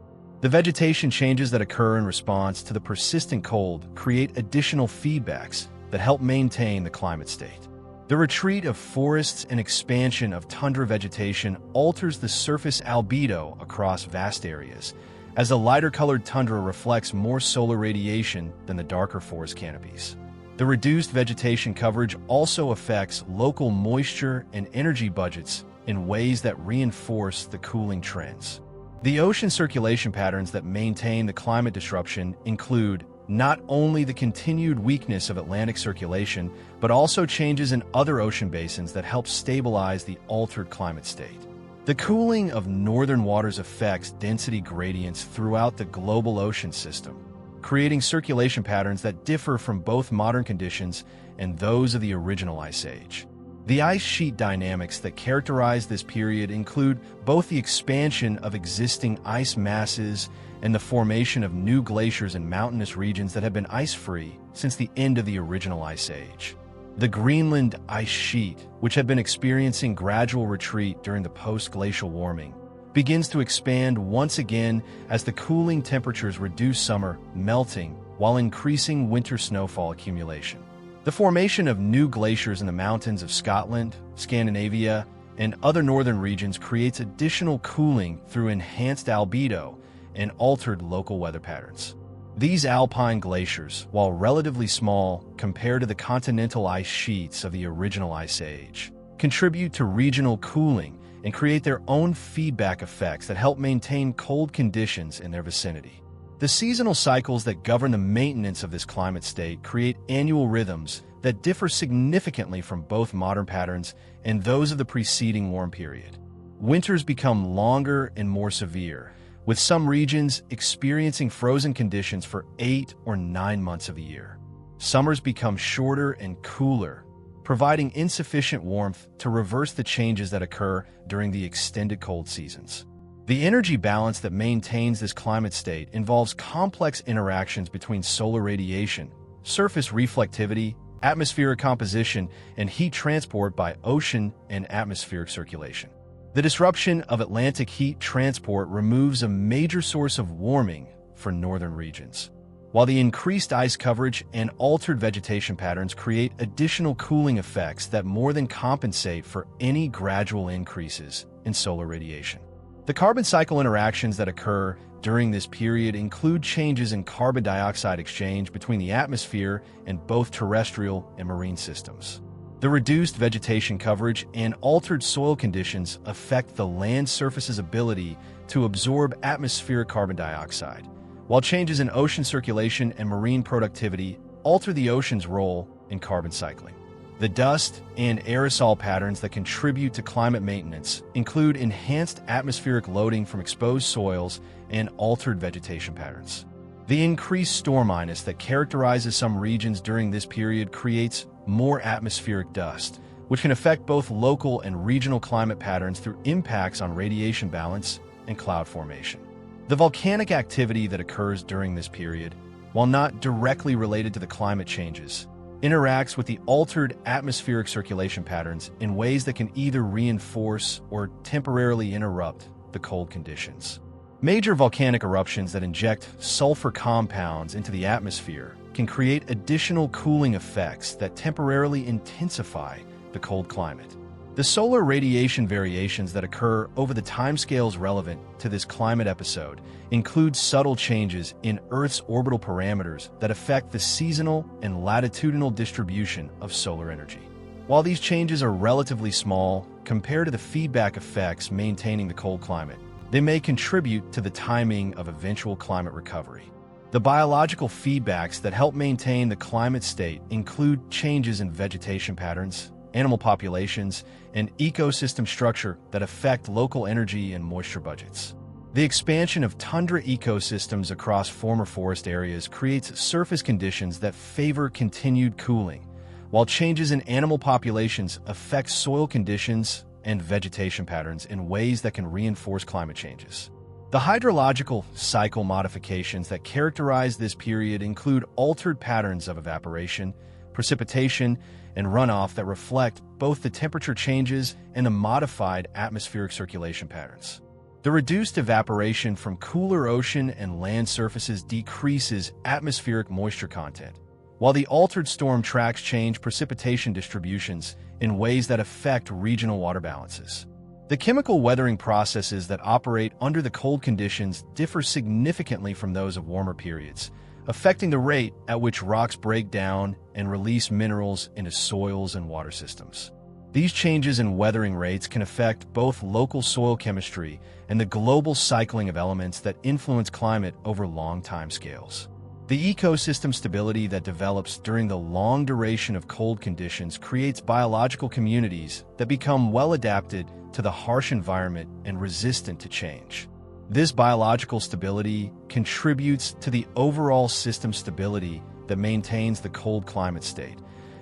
The vegetation changes that occur in response to the persistent cold create additional feedbacks that help maintain the climate state. The retreat of forests and expansion of tundra vegetation alters the surface albedo across vast areas, as the lighter-colored tundra reflects more solar radiation than the darker forest canopies. The reduced vegetation coverage also affects local moisture and energy budgets in ways that reinforce the cooling trends. The ocean circulation patterns that maintain the climate disruption include not only the continued weakness of Atlantic circulation, but also changes in other ocean basins that help stabilize the altered climate state. The cooling of northern waters affects density gradients throughout the global ocean system, creating circulation patterns that differ from both modern conditions and those of the original Ice Age. The ice sheet dynamics that characterize this period include both the expansion of existing ice masses and the formation of new glaciers in mountainous regions that have been ice-free since the end of the original Ice Age. The Greenland ice sheet, which had been experiencing gradual retreat during the post-glacial warming, begins to expand once again as the cooling temperatures reduce summer melting while increasing winter snowfall accumulation. The formation of new glaciers in the mountains of Scotland, Scandinavia, and other northern regions creates additional cooling through enhanced albedo and altered local weather patterns. These alpine glaciers, while relatively small compared to the continental ice sheets of the original Ice Age, contribute to regional cooling and create their own feedback effects that help maintain cold conditions in their vicinity. The seasonal cycles that govern the maintenance of this climate state create annual rhythms that differ significantly from both modern patterns and those of the preceding warm period. Winters become longer and more severe, with some regions experiencing frozen conditions for 8 or 9 months of the year. Summers become shorter and cooler, providing insufficient warmth to reverse the changes that occur during the extended cold seasons. The energy balance that maintains this climate state involves complex interactions between solar radiation, surface reflectivity, atmospheric composition, and heat transport by ocean and atmospheric circulation. The disruption of Atlantic heat transport removes a major source of warming for northern regions, while the increased ice coverage and altered vegetation patterns create additional cooling effects that more than compensate for any gradual increases in solar radiation. The carbon cycle interactions that occur during this period include changes in carbon dioxide exchange between the atmosphere and both terrestrial and marine systems. The reduced vegetation coverage and altered soil conditions affect the land surface's ability to absorb atmospheric carbon dioxide, while changes in ocean circulation and marine productivity alter the ocean's role in carbon cycling. The dust and aerosol patterns that contribute to climate maintenance include enhanced atmospheric loading from exposed soils and altered vegetation patterns. The increased storminess that characterizes some regions during this period creates more atmospheric dust, which can affect both local and regional climate patterns through impacts on radiation balance and cloud formation. The volcanic activity that occurs during this period, while not directly related to the climate changes, interacts with the altered atmospheric circulation patterns in ways that can either reinforce or temporarily interrupt the cold conditions. Major volcanic eruptions that inject sulfur compounds into the atmosphere can create additional cooling effects that temporarily intensify the cold climate. The solar radiation variations that occur over the timescales relevant to this climate episode include subtle changes in Earth's orbital parameters that affect the seasonal and latitudinal distribution of solar energy. While these changes are relatively small compared to the feedback effects maintaining the cold climate, they may contribute to the timing of eventual climate recovery. The biological feedbacks that help maintain the climate state include changes in vegetation patterns, animal populations, and ecosystem structure that affect local energy and moisture budgets. The expansion of tundra ecosystems across former forest areas creates surface conditions that favor continued cooling, while changes in animal populations affect soil conditions and vegetation patterns in ways that can reinforce climate changes. The hydrological cycle modifications that characterize this period include altered patterns of evaporation, precipitation, and runoff that reflect both the temperature changes and the modified atmospheric circulation patterns. The reduced evaporation from cooler ocean and land surfaces decreases atmospheric moisture content, while the altered storm tracks change precipitation distributions in ways that affect regional water balances. The chemical weathering processes that operate under the cold conditions differ significantly from those of warmer periods, affecting the rate at which rocks break down and release minerals into soils and water systems. These changes in weathering rates can affect both local soil chemistry and the global cycling of elements that influence climate over long timescales. The ecosystem stability that develops during the long duration of cold conditions creates biological communities that become well adapted to the harsh environment and resistant to change. This biological stability contributes to the overall system stability that maintains the cold climate state,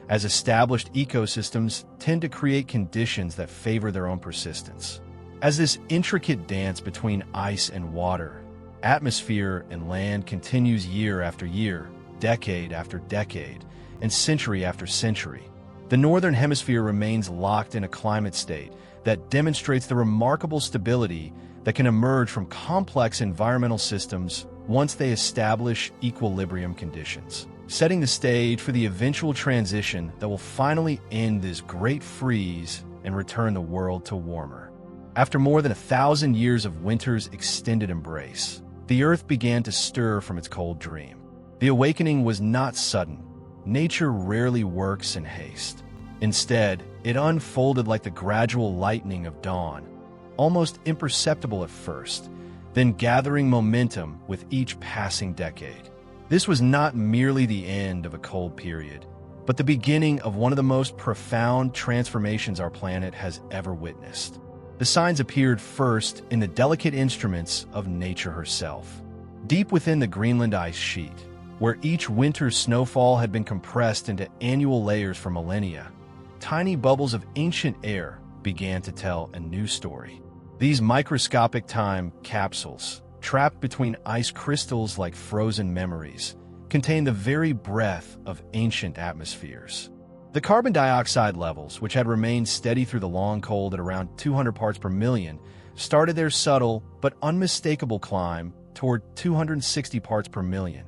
as established ecosystems tend to create conditions that favor their own persistence. As this intricate dance between ice and water, atmosphere and land continues year after year, decade after decade, and century after century, the Northern Hemisphere remains locked in a climate state that demonstrates the remarkable stability that can emerge from complex environmental systems once they establish equilibrium conditions, setting the stage for the eventual transition that will finally end this great freeze and return the world to warmer. After more than 1,000 years of winter's extended embrace, the Earth began to stir from its cold dream. The awakening was not sudden. Nature rarely works in haste. Instead, it unfolded like the gradual lightening of dawn, almost imperceptible at first, then gathering momentum with each passing decade. This was not merely the end of a cold period, but the beginning of one of the most profound transformations our planet has ever witnessed. The signs appeared first in the delicate instruments of nature herself. Deep within the Greenland ice sheet, where each winter's snowfall had been compressed into annual layers for millennia, tiny bubbles of ancient air began to tell a new story. These microscopic time capsules, trapped between ice crystals like frozen memories, contain the very breath of ancient atmospheres. The carbon dioxide levels, which had remained steady through the long cold at around 200 parts per million, started their subtle but unmistakable climb toward 260 parts per million,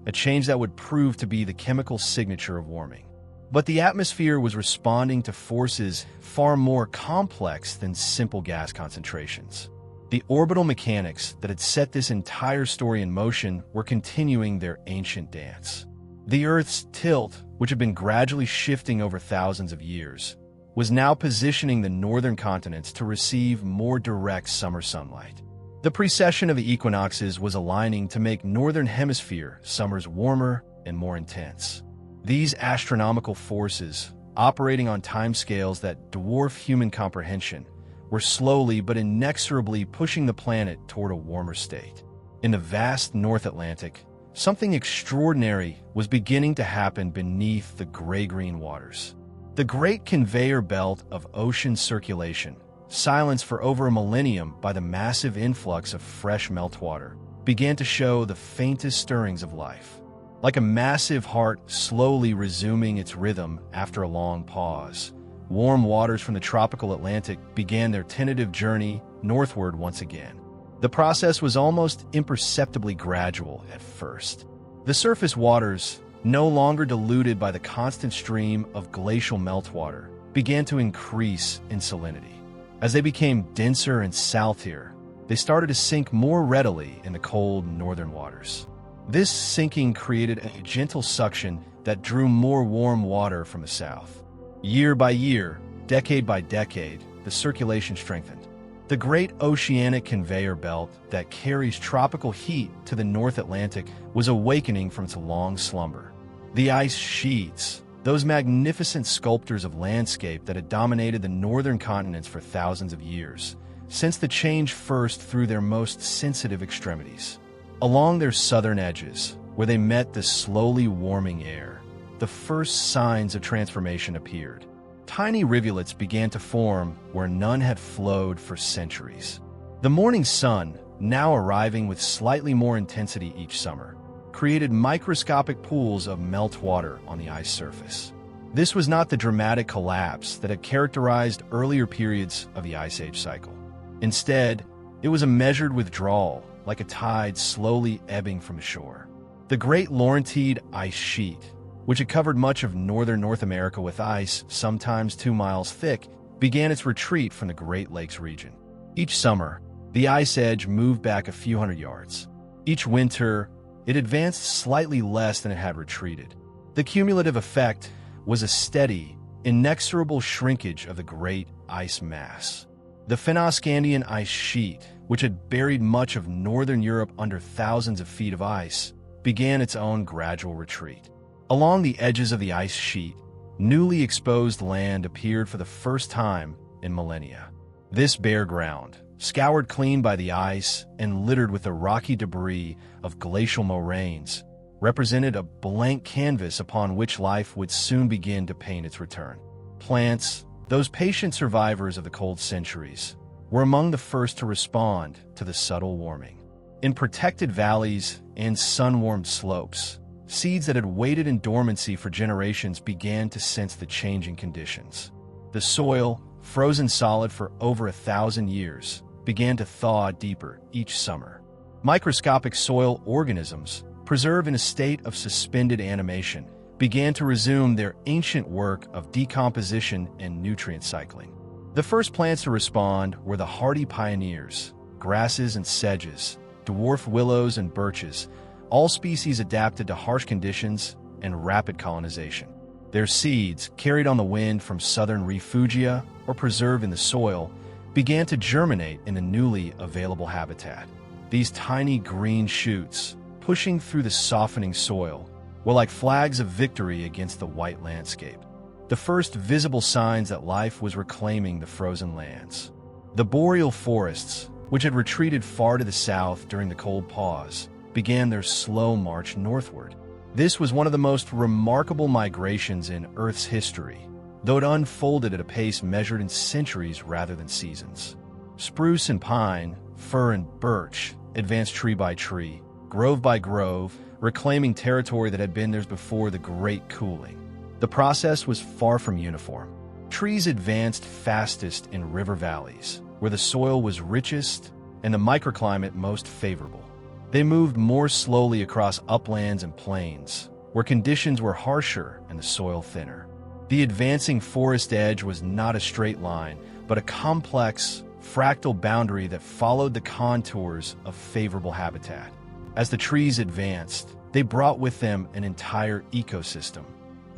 a change that would prove to be the chemical signature of warming. But the atmosphere was responding to forces far more complex than simple gas concentrations. The orbital mechanics that had set this entire story in motion were continuing their ancient dance. The Earth's tilt, which had been gradually shifting over thousands of years, was now positioning the northern continents to receive more direct summer sunlight. The precession of the equinoxes was aligning to make northern hemisphere summers warmer and more intense. These astronomical forces, operating on timescales that dwarf human comprehension, were slowly but inexorably pushing the planet toward a warmer state. In the vast North Atlantic, something extraordinary was beginning to happen beneath the gray-green waters. The great conveyor belt of ocean circulation, silenced for over a millennium by the massive influx of fresh meltwater, began to show the faintest stirrings of life. Like a massive heart slowly resuming its rhythm after a long pause, warm waters from the tropical Atlantic began their tentative journey northward once again. The process was almost imperceptibly gradual at first. The surface waters, no longer diluted by the constant stream of glacial meltwater, began to increase in salinity. As they became denser and saltier, they started to sink more readily in the cold northern waters. This sinking created a gentle suction that drew more warm water from the south. Year by year, decade by decade, the circulation strengthened. The great oceanic conveyor belt that carries tropical heat to the North Atlantic was awakening from its long slumber. The ice sheets, those magnificent sculptors of landscape that had dominated the northern continents for thousands of years, sensed the change first through their most sensitive extremities. Along their southern edges, where they met the slowly warming air, the first signs of transformation appeared. Tiny rivulets began to form where none had flowed for centuries. The morning sun, now arriving with slightly more intensity each summer, created microscopic pools of meltwater on the ice surface. This was not the dramatic collapse that had characterized earlier periods of the Ice Age cycle. Instead, it was a measured withdrawal, like a tide slowly ebbing from shore. The Great Laurentide ice sheet, which had covered much of northern North America with ice, sometimes 2 miles thick, began its retreat from the Great Lakes region. Each summer, the ice edge moved back a few hundred yards. Each winter, it advanced slightly less than it had retreated. The cumulative effect was a steady, inexorable shrinkage of the great ice mass. The Fennoscandian ice sheet, which had buried much of northern Europe under thousands of feet of ice, began its own gradual retreat. Along the edges of the ice sheet, newly exposed land appeared for the first time in millennia. This bare ground, scoured clean by the ice and littered with the rocky debris of glacial moraines, represented a blank canvas upon which life would soon begin to paint its return. Plants, those patient survivors of the cold centuries, were among the first to respond to the subtle warming. In protected valleys and sun-warmed slopes, seeds that had waited in dormancy for generations began to sense the changing conditions. The soil, frozen solid for over 1,000 years, began to thaw deeper each summer. Microscopic soil organisms, preserved in a state of suspended animation, began to resume their ancient work of decomposition and nutrient cycling. The first plants to respond were the hardy pioneers, grasses and sedges, dwarf willows and birches, all species adapted to harsh conditions and rapid colonization. Their seeds, carried on the wind from southern refugia or preserved in the soil, began to germinate in a newly available habitat. These tiny green shoots, pushing through the softening soil, were like flags of victory against the white landscape, the first visible signs that life was reclaiming the frozen lands. The boreal forests, which had retreated far to the south during the cold pause, began their slow march northward. This was one of the most remarkable migrations in Earth's history, though it unfolded at a pace measured in centuries rather than seasons. Spruce and pine, fir and birch advanced tree by tree, grove by grove, reclaiming territory that had been theirs before the Great Cooling. The process was far from uniform. Trees advanced fastest in river valleys, where the soil was richest and the microclimate most favorable. They moved more slowly across uplands and plains, where conditions were harsher and the soil thinner. The advancing forest edge was not a straight line, but a complex, fractal boundary that followed the contours of favorable habitat. As the trees advanced, they brought with them an entire ecosystem.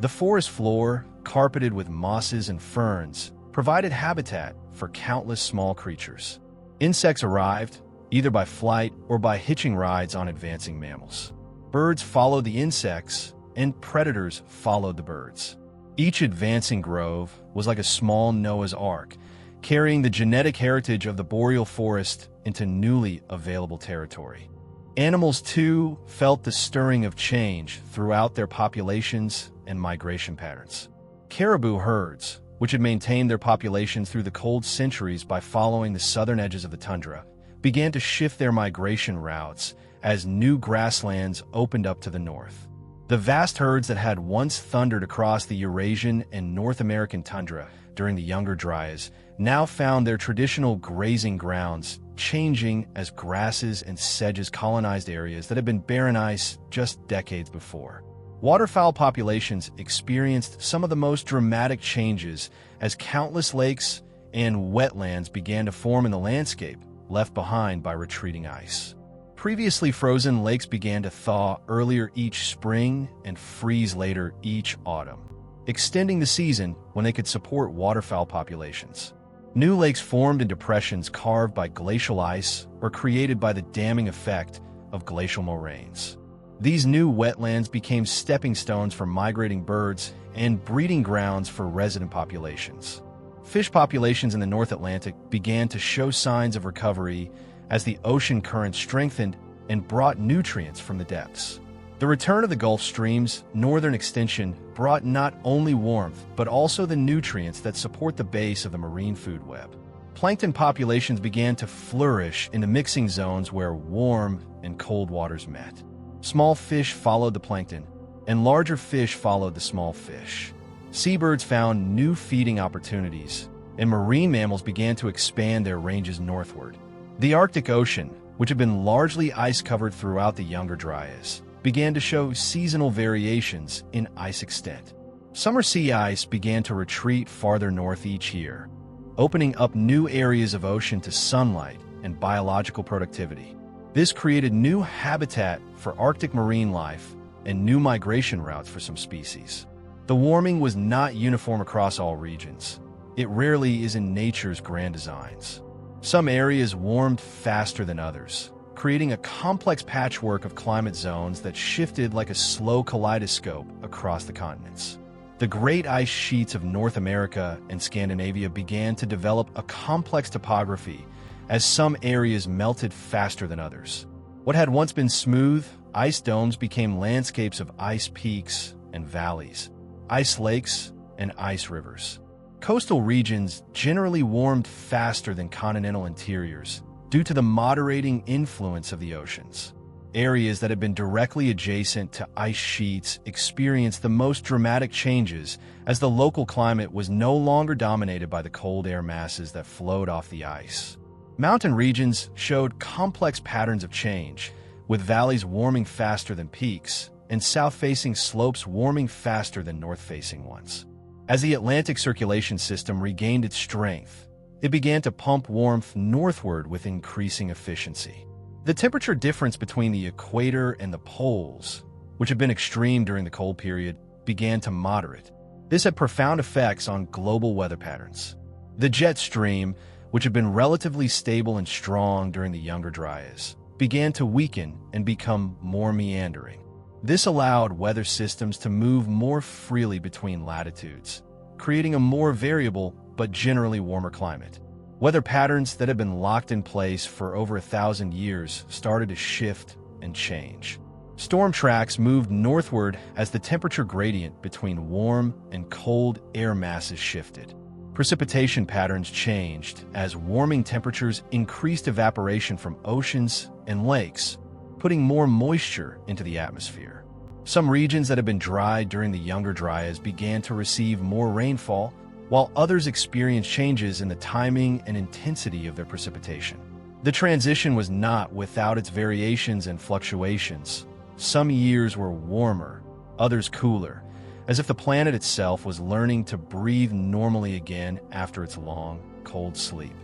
The forest floor, carpeted with mosses and ferns, provided habitat for countless small creatures. Insects arrived, either by flight or by hitching rides on advancing mammals. Birds followed the insects, and predators followed the birds. Each advancing grove was like a small Noah's Ark, carrying the genetic heritage of the boreal forest into newly available territory. Animals, too, felt the stirring of change throughout their populations and migration patterns. Caribou herds, which had maintained their populations through the cold centuries by following the southern edges of the tundra, began to shift their migration routes as new grasslands opened up to the north. The vast herds that had once thundered across the Eurasian and North American tundra during the Younger Dryas now found their traditional grazing grounds changing as grasses and sedges colonized areas that had been barren ice just decades before. Waterfowl populations experienced some of the most dramatic changes as countless lakes and wetlands began to form in the landscape left behind by retreating ice. Previously frozen lakes began to thaw earlier each spring and freeze later each autumn, extending the season when they could support waterfowl populations. New lakes formed in depressions carved by glacial ice or created by the damming effect of glacial moraines. These new wetlands became stepping stones for migrating birds and breeding grounds for resident populations. Fish populations in the North Atlantic began to show signs of recovery as the ocean current strengthened and brought nutrients from the depths. The return of the Gulf Stream's northern extension brought not only warmth, but also the nutrients that support the base of the marine food web. Plankton populations began to flourish in the mixing zones where warm and cold waters met. Small fish followed the plankton, and larger fish followed the small fish. Seabirds found new feeding opportunities, and marine mammals began to expand their ranges northward. The Arctic Ocean, which had been largely ice-covered throughout the Younger Dryas, began to show seasonal variations in ice extent. Summer sea ice began to retreat farther north each year, opening up new areas of ocean to sunlight and biological productivity. This created new habitat for Arctic marine life and new migration routes for some species. The warming was not uniform across all regions. It rarely is in nature's grand designs. Some areas warmed faster than others, creating a complex patchwork of climate zones that shifted like a slow kaleidoscope across the continents. The great ice sheets of North America and Scandinavia began to develop a complex topography as some areas melted faster than others. What had once been smooth, ice domes became landscapes of ice peaks and valleys, ice lakes and ice rivers. Coastal regions generally warmed faster than continental interiors due to the moderating influence of the oceans. Areas that had been directly adjacent to ice sheets experienced the most dramatic changes as the local climate was no longer dominated by the cold air masses that flowed off the ice. Mountain regions showed complex patterns of change, with valleys warming faster than peaks and south-facing slopes warming faster than north-facing ones. As the Atlantic circulation system regained its strength, it began to pump warmth northward with increasing efficiency. The temperature difference between the equator and the poles, which had been extreme during the cold period, began to moderate. This had profound effects on global weather patterns. The jet stream, which had been relatively stable and strong during the Younger Dryas, began to weaken and become more meandering. This allowed weather systems to move more freely between latitudes, creating a more variable but generally warmer climate. Weather patterns that had been locked in place for over 1,000 years started to shift and change. Storm tracks moved northward as the temperature gradient between warm and cold air masses shifted. Precipitation patterns changed as warming temperatures increased evaporation from oceans and lakes, putting more moisture into the atmosphere. Some regions that had been dry during the Younger Dryas began to receive more rainfall, while others experienced changes in the timing and intensity of their precipitation. The transition was not without its variations and fluctuations. Some years were warmer, others cooler, as if the planet itself was learning to breathe normally again after its long, cold sleep.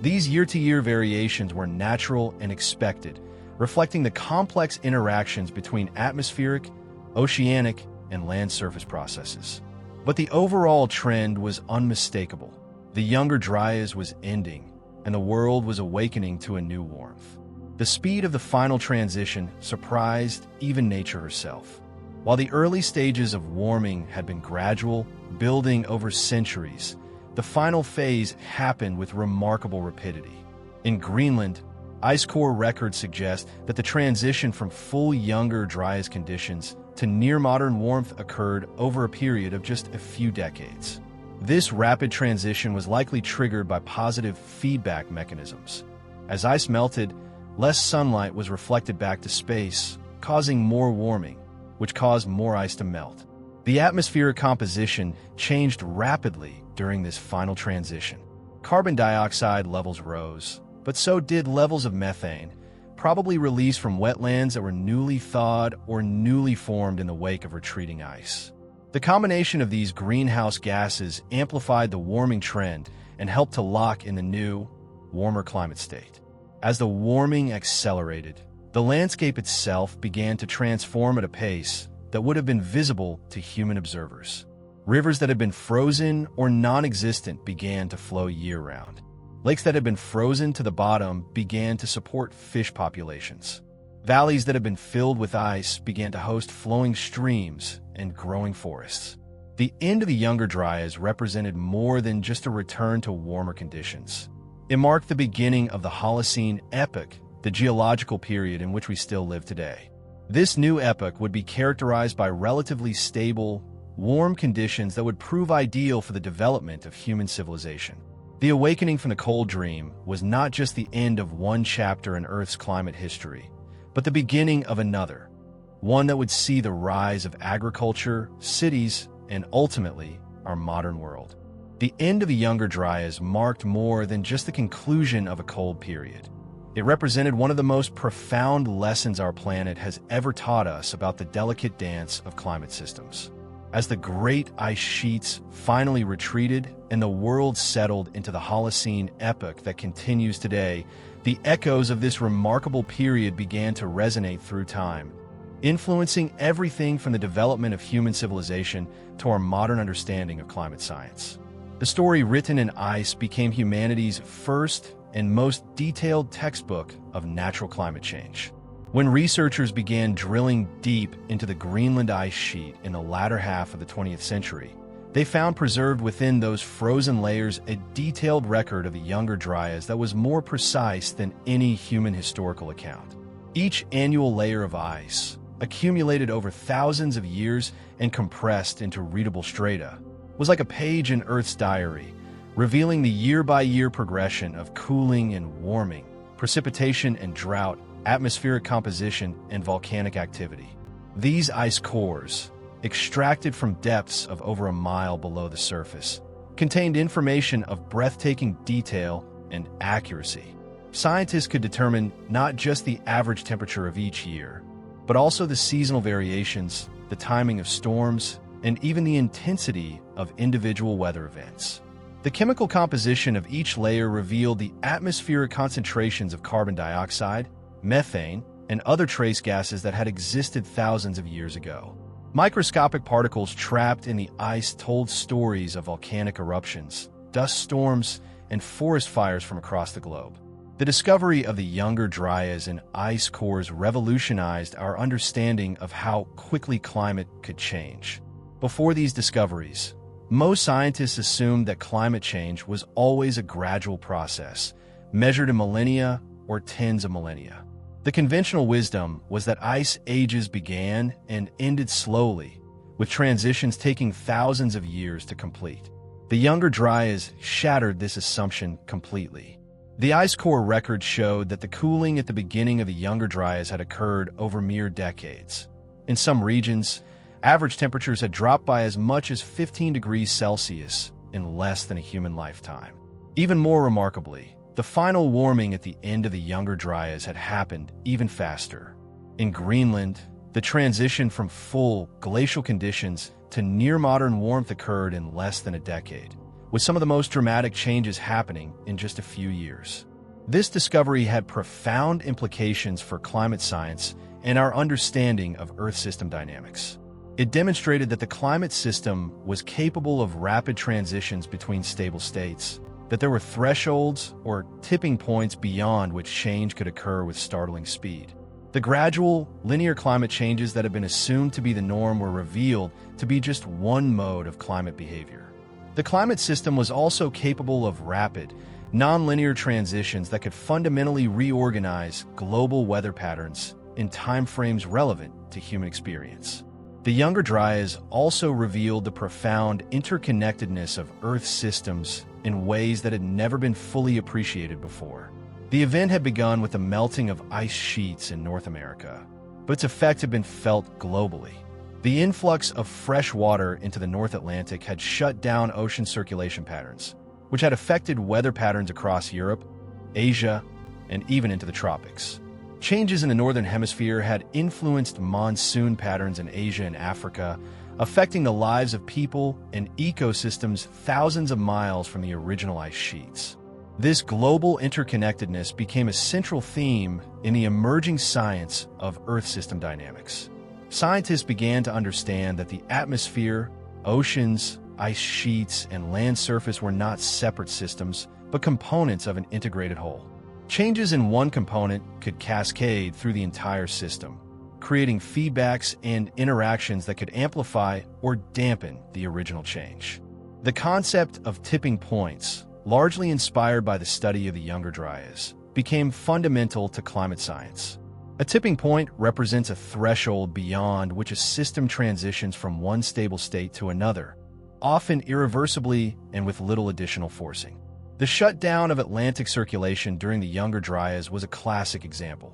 These year-to-year variations were natural and expected, reflecting the complex interactions between atmospheric, oceanic, and land surface processes. But the overall trend was unmistakable. The Younger Dryas was ending, and the world was awakening to a new warmth. The speed of the final transition surprised even nature herself. While the early stages of warming had been gradual, building over centuries, the final phase happened with remarkable rapidity. In Greenland, ice core records suggest that the transition from full Younger Dryas conditions to near-modern warmth occurred over a period of just a few decades. This rapid transition was likely triggered by positive feedback mechanisms. As ice melted, less sunlight was reflected back to space, causing more warming, which caused more ice to melt. The atmospheric composition changed rapidly during this final transition. Carbon dioxide levels rose, but so did levels of methane, probably released from wetlands that were newly thawed or newly formed in the wake of retreating ice. The combination of these greenhouse gases amplified the warming trend and helped to lock in the new, warmer climate state. As the warming accelerated, the landscape itself began to transform at a pace that would have been visible to human observers. Rivers that had been frozen or non-existent began to flow year-round. Lakes that had been frozen to the bottom began to support fish populations. Valleys that had been filled with ice began to host flowing streams and growing forests. The end of the Younger Dryas represented more than just a return to warmer conditions. It marked the beginning of the Holocene Epoch, the geological period in which we still live today. This new epoch would be characterized by relatively stable, warm conditions that would prove ideal for the development of human civilization. The awakening from the cold dream was not just the end of one chapter in Earth's climate history, but the beginning of another, one that would see the rise of agriculture, cities, and ultimately, our modern world. The end of the Younger Dryas marked more than just the conclusion of a cold period. It represented one of the most profound lessons our planet has ever taught us about the delicate dance of climate systems. As the great ice sheets finally retreated and the world settled into the Holocene epoch that continues today, the echoes of this remarkable period began to resonate through time, influencing everything from the development of human civilization to our modern understanding of climate science. The story written in ice became humanity's first and most detailed textbook of natural climate change. When researchers began drilling deep into the Greenland ice sheet in the latter half of the 20th century, they found preserved within those frozen layers a detailed record of the Younger Dryas that was more precise than any human historical account. Each annual layer of ice, accumulated over thousands of years and compressed into readable strata, was like a page in Earth's diary, revealing the year-by-year progression of cooling and warming, precipitation and drought, atmospheric composition, and volcanic activity. These ice cores, extracted from depths of over a mile below the surface, contained information of breathtaking detail and accuracy. Scientists could determine not just the average temperature of each year, but also the seasonal variations, the timing of storms, and even the intensity of individual weather events. The chemical composition of each layer revealed the atmospheric concentrations of carbon dioxide, methane, and other trace gases that had existed thousands of years ago. Microscopic particles trapped in the ice told stories of volcanic eruptions, dust storms, and forest fires from across the globe. The discovery of the Younger Dryas and ice cores revolutionized our understanding of how quickly climate could change. Before these discoveries, most scientists assumed that climate change was always a gradual process, measured in millennia or tens of millennia. The conventional wisdom was that ice ages began and ended slowly, with transitions taking thousands of years to complete. The Younger Dryas shattered this assumption completely. The ice core record showed that the cooling at the beginning of the Younger Dryas had occurred over mere decades. In some regions, average temperatures had dropped by as much as 15 degrees Celsius in less than a human lifetime. Even more remarkably, the final warming at the end of the Younger Dryas had happened even faster. In Greenland, the transition from full glacial conditions to near-modern warmth occurred in less than a decade, with some of the most dramatic changes happening in just a few years. This discovery had profound implications for climate science and our understanding of Earth system dynamics. It demonstrated that the climate system was capable of rapid transitions between stable states, that there were thresholds or tipping points beyond which change could occur with startling speed. The gradual, linear climate changes that had been assumed to be the norm were revealed to be just one mode of climate behavior. The climate system was also capable of rapid, non-linear transitions that could fundamentally reorganize global weather patterns in timeframes relevant to human experience. The Younger Dryas also revealed the profound interconnectedness of Earth's systems in ways that had never been fully appreciated before. The event had begun with the melting of ice sheets in North America, but its effect had been felt globally. The influx of fresh water into the North Atlantic had shut down ocean circulation patterns, which had affected weather patterns across Europe, Asia, and even into the tropics. Changes in the Northern Hemisphere had influenced monsoon patterns in Asia and Africa, affecting the lives of people and ecosystems thousands of miles from the original ice sheets. This global interconnectedness became a central theme in the emerging science of Earth system dynamics. Scientists began to understand that the atmosphere, oceans, ice sheets, and land surface were not separate systems, but components of an integrated whole. Changes in one component could cascade through the entire system, creating feedbacks and interactions that could amplify or dampen the original change. The concept of tipping points, largely inspired by the study of the Younger Dryas, became fundamental to climate science. A tipping point represents a threshold beyond which a system transitions from one stable state to another, often irreversibly and with little additional forcing. The shutdown of Atlantic circulation during the Younger Dryas was a classic example.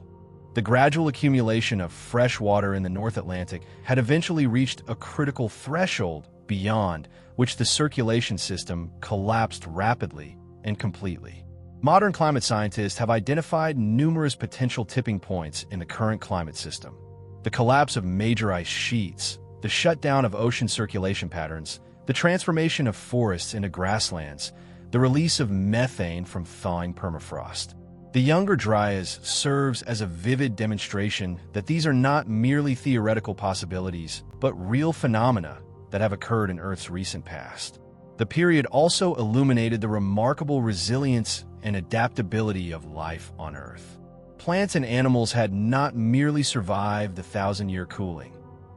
The gradual accumulation of fresh water in the North Atlantic had eventually reached a critical threshold beyond which the circulation system collapsed rapidly and completely. Modern climate scientists have identified numerous potential tipping points in the current climate system. The collapse of major ice sheets, the shutdown of ocean circulation patterns, the transformation of forests into grasslands, the release of methane from thawing permafrost. The Younger Dryas serves as a vivid demonstration that these are not merely theoretical possibilities, but real phenomena that have occurred in Earth's recent past. The period also illuminated the remarkable resilience and adaptability of life on Earth. Plants and animals had not merely survived the thousand-year cooling.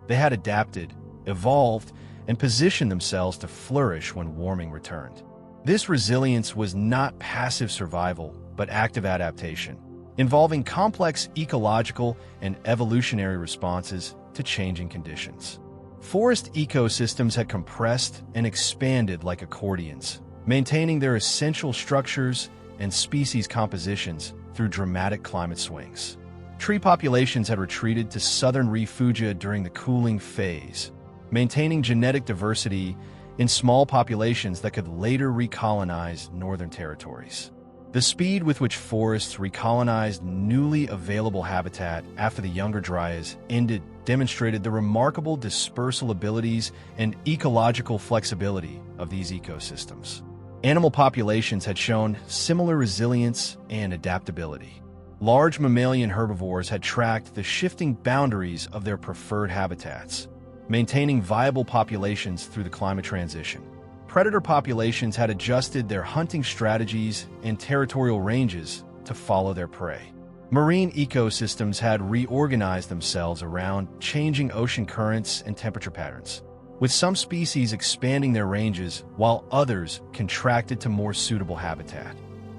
They had adapted, evolved, and positioned themselves to flourish when warming returned. This resilience was not passive survival, but active adaptation, involving complex ecological and evolutionary responses to changing conditions. Forest ecosystems had compressed and expanded like accordions, maintaining their essential structures and species compositions through dramatic climate swings. Tree populations had retreated to southern refugia during the cooling phase, maintaining genetic diversity in small populations that could later recolonize northern territories. The speed with which forests recolonized newly available habitat after the Younger Dryas ended demonstrated the remarkable dispersal abilities and ecological flexibility of these ecosystems. Animal populations had shown similar resilience and adaptability. Large mammalian herbivores had tracked the shifting boundaries of their preferred habitats, maintaining viable populations through the climate transition. Predator populations had adjusted their hunting strategies and territorial ranges to follow their prey. Marine ecosystems had reorganized themselves around changing ocean currents and temperature patterns, with some species expanding their ranges while others contracted to more suitable habitat.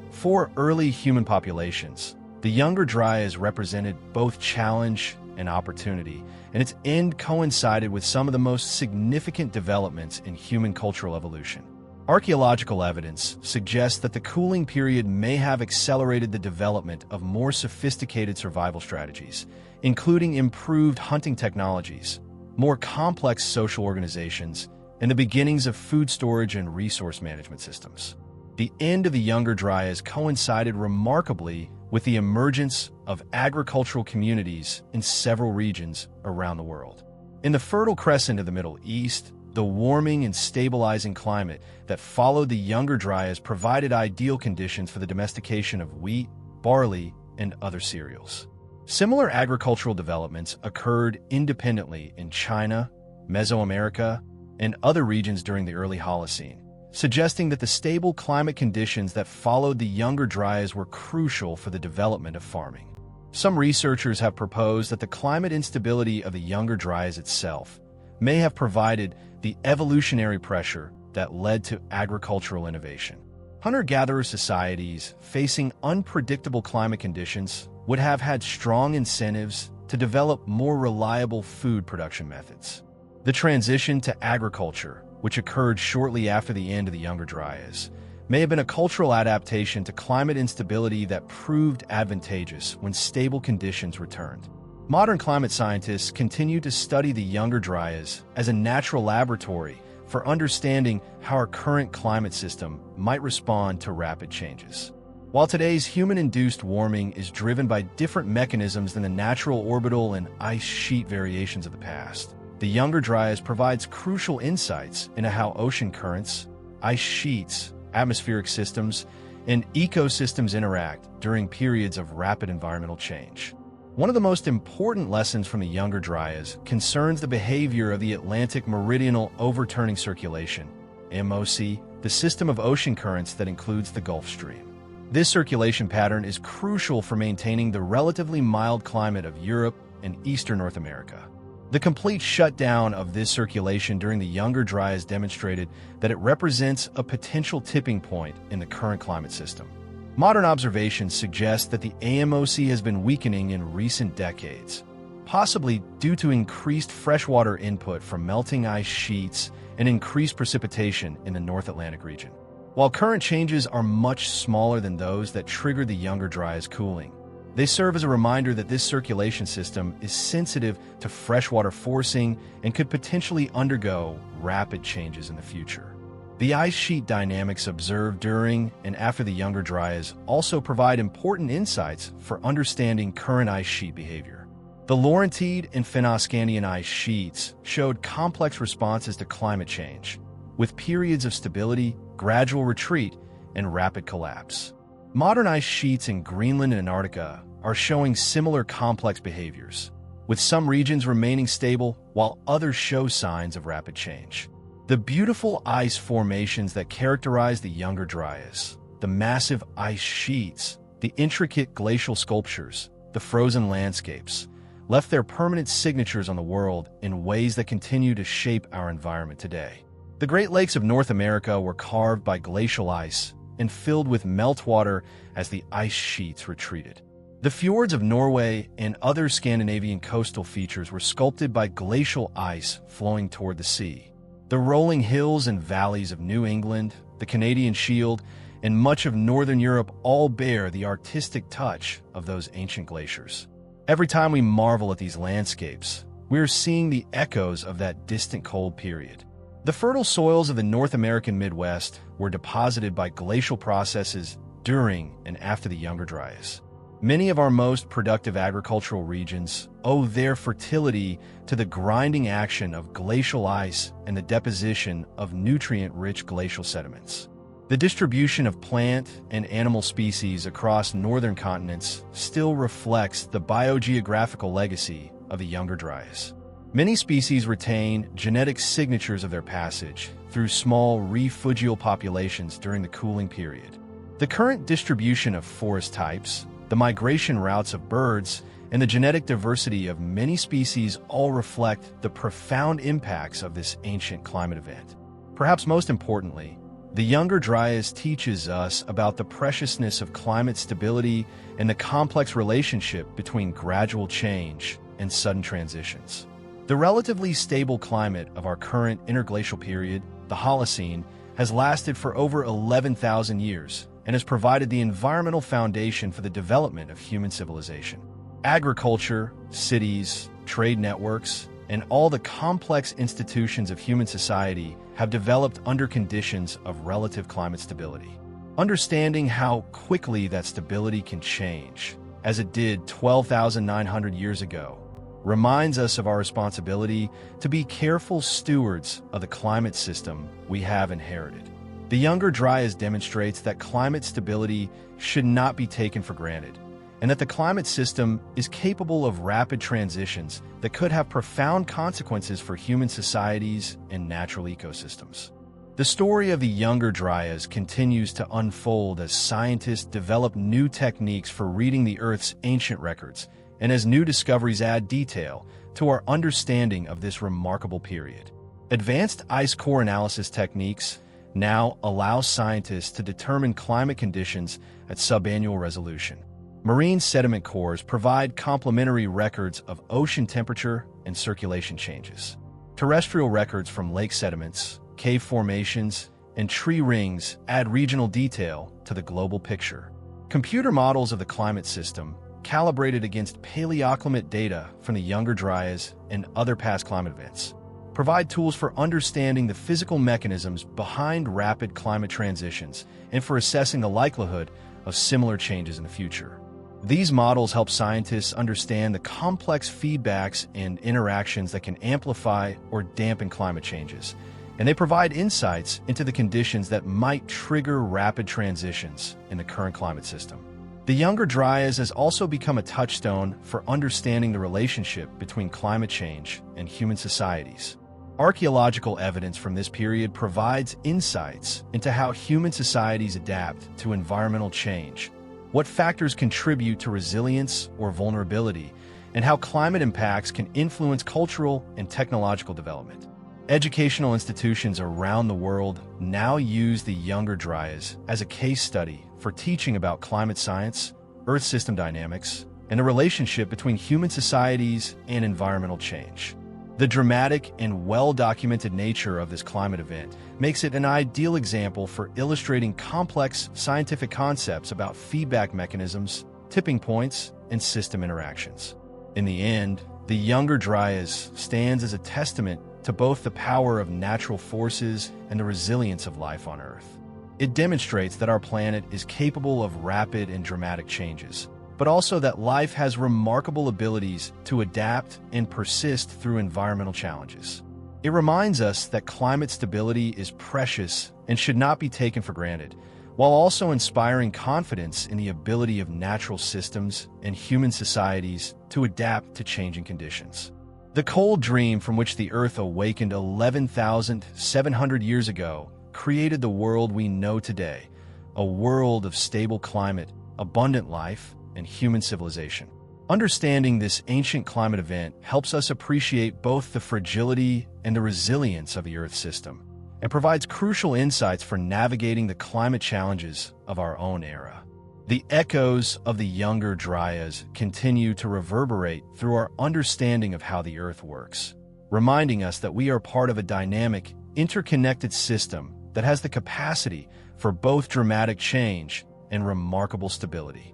For early human populations, the Younger Dryas represented both challenge and opportunity, and its end coincided with some of the most significant developments in human cultural evolution. Archaeological evidence suggests that the cooling period may have accelerated the development of more sophisticated survival strategies, including improved hunting technologies, more complex social organizations, and the beginnings of food storage and resource management systems. The end of the Younger Dryas coincided remarkably with the emergence of agricultural communities in several regions around the world. In the Fertile Crescent of the Middle East, the warming and stabilizing climate that followed the Younger Dryas provided ideal conditions for the domestication of wheat, barley, and other cereals. Similar agricultural developments occurred independently in China, Mesoamerica, and other regions during the early Holocene, suggesting that the stable climate conditions that followed the Younger Dryas were crucial for the development of farming. Some researchers have proposed that the climate instability of the Younger Dryas itself may have provided the evolutionary pressure that led to agricultural innovation. Hunter-gatherer societies facing unpredictable climate conditions would have had strong incentives to develop more reliable food production methods. The transition to agriculture, which occurred shortly after the end of the Younger Dryas, may have been a cultural adaptation to climate instability that proved advantageous when stable conditions returned. Modern climate scientists continue to study the Younger Dryas as a natural laboratory for understanding how our current climate system might respond to rapid changes. While today's human-induced warming is driven by different mechanisms than the natural orbital and ice sheet variations of the past, the Younger Dryas provides crucial insights into how ocean currents, ice sheets, atmospheric systems, and ecosystems interact during periods of rapid environmental change. One of the most important lessons from the Younger Dryas concerns the behavior of the Atlantic Meridional Overturning Circulation, MOC, the system of ocean currents that includes the Gulf Stream. This circulation pattern is crucial for maintaining the relatively mild climate of Europe and Eastern North America. The complete shutdown of this circulation during the Younger Dryas demonstrated that it represents a potential tipping point in the current climate system. Modern observations suggest that the AMOC has been weakening in recent decades, possibly due to increased freshwater input from melting ice sheets and increased precipitation in the North Atlantic region. While current changes are much smaller than those that triggered the Younger Dryas cooling, they serve as a reminder that this circulation system is sensitive to freshwater forcing and could potentially undergo rapid changes in the future. The ice sheet dynamics observed during and after the Younger Dryas also provide important insights for understanding current ice sheet behavior. The Laurentide and Fennoscandian ice sheets showed complex responses to climate change, with periods of stability, gradual retreat, and rapid collapse. Modern ice sheets in Greenland and Antarctica are showing similar complex behaviors, with some regions remaining stable while others show signs of rapid change. The beautiful ice formations that characterize the Younger Dryas, the massive ice sheets, the intricate glacial sculptures, the frozen landscapes, left their permanent signatures on the world in ways that continue to shape our environment today. The Great Lakes of North America were carved by glacial ice and filled with meltwater as the ice sheets retreated. The fjords of Norway and other Scandinavian coastal features were sculpted by glacial ice flowing toward the sea. The rolling hills and valleys of New England, the Canadian Shield, and much of Northern Europe all bear the artistic touch of those ancient glaciers. Every time we marvel at these landscapes, we are seeing the echoes of that distant cold period. The fertile soils of the North American Midwest were deposited by glacial processes during and after the Younger Dryas. Many of our most productive agricultural regions owe their fertility to the grinding action of glacial ice and the deposition of nutrient-rich glacial sediments. The distribution of plant and animal species across northern continents still reflects the biogeographical legacy of the Younger Dryas. Many species retain genetic signatures of their passage through small refugial populations during the cooling period. The current distribution of forest types, the migration routes of birds, and the genetic diversity of many species all reflect the profound impacts of this ancient climate event. Perhaps most importantly, the Younger Dryas teaches us about the preciousness of climate stability and the complex relationship between gradual change and sudden transitions. The relatively stable climate of our current interglacial period, the Holocene, has lasted for over 11,000 years and has provided the environmental foundation for the development of human civilization. Agriculture, cities, trade networks, and all the complex institutions of human society have developed under conditions of relative climate stability. Understanding how quickly that stability can change, as it did 12,900 years ago, reminds us of our responsibility to be careful stewards of the climate system we have inherited. The Younger Dryas demonstrates that climate stability should not be taken for granted, and that the climate system is capable of rapid transitions that could have profound consequences for human societies and natural ecosystems. The story of the Younger Dryas continues to unfold as scientists develop new techniques for reading the Earth's ancient records, and as new discoveries add detail to our understanding of this remarkable period. Advanced ice core analysis techniques now allow scientists to determine climate conditions at subannual resolution. Marine sediment cores provide complementary records of ocean temperature and circulation changes. Terrestrial records from lake sediments, cave formations, and tree rings add regional detail to the global picture. Computer models of the climate system, calibrated against paleoclimate data from the Younger Dryas and other past climate events, provide tools for understanding the physical mechanisms behind rapid climate transitions and for assessing the likelihood of similar changes in the future. These models help scientists understand the complex feedbacks and interactions that can amplify or dampen climate changes, and they provide insights into the conditions that might trigger rapid transitions in the current climate system. The Younger Dryas has also become a touchstone for understanding the relationship between climate change and human societies. Archaeological evidence from this period provides insights into how human societies adapt to environmental change, what factors contribute to resilience or vulnerability, and how climate impacts can influence cultural and technological development. Educational institutions around the world now use the Younger Dryas as a case study for teaching about climate science, Earth system dynamics, and the relationship between human societies and environmental change. The dramatic and well-documented nature of this climate event makes it an ideal example for illustrating complex scientific concepts about feedback mechanisms, tipping points, and system interactions. In the end, the Younger Dryas stands as a testament to both the power of natural forces and the resilience of life on Earth. It demonstrates that our planet is capable of rapid and dramatic changes, but also that life has remarkable abilities to adapt and persist through environmental challenges. It reminds us that climate stability is precious and should not be taken for granted, while also inspiring confidence in the ability of natural systems and human societies to adapt to changing conditions. The cold dream from which the Earth awakened 11,700 years ago created the world we know today, a world of stable climate, abundant life, and human civilization. Understanding this ancient climate event helps us appreciate both the fragility and the resilience of the Earth system, and provides crucial insights for navigating the climate challenges of our own era. The echoes of the Younger Dryas continue to reverberate through our understanding of how the Earth works, reminding us that we are part of a dynamic, interconnected system that has the capacity for both dramatic change and remarkable stability.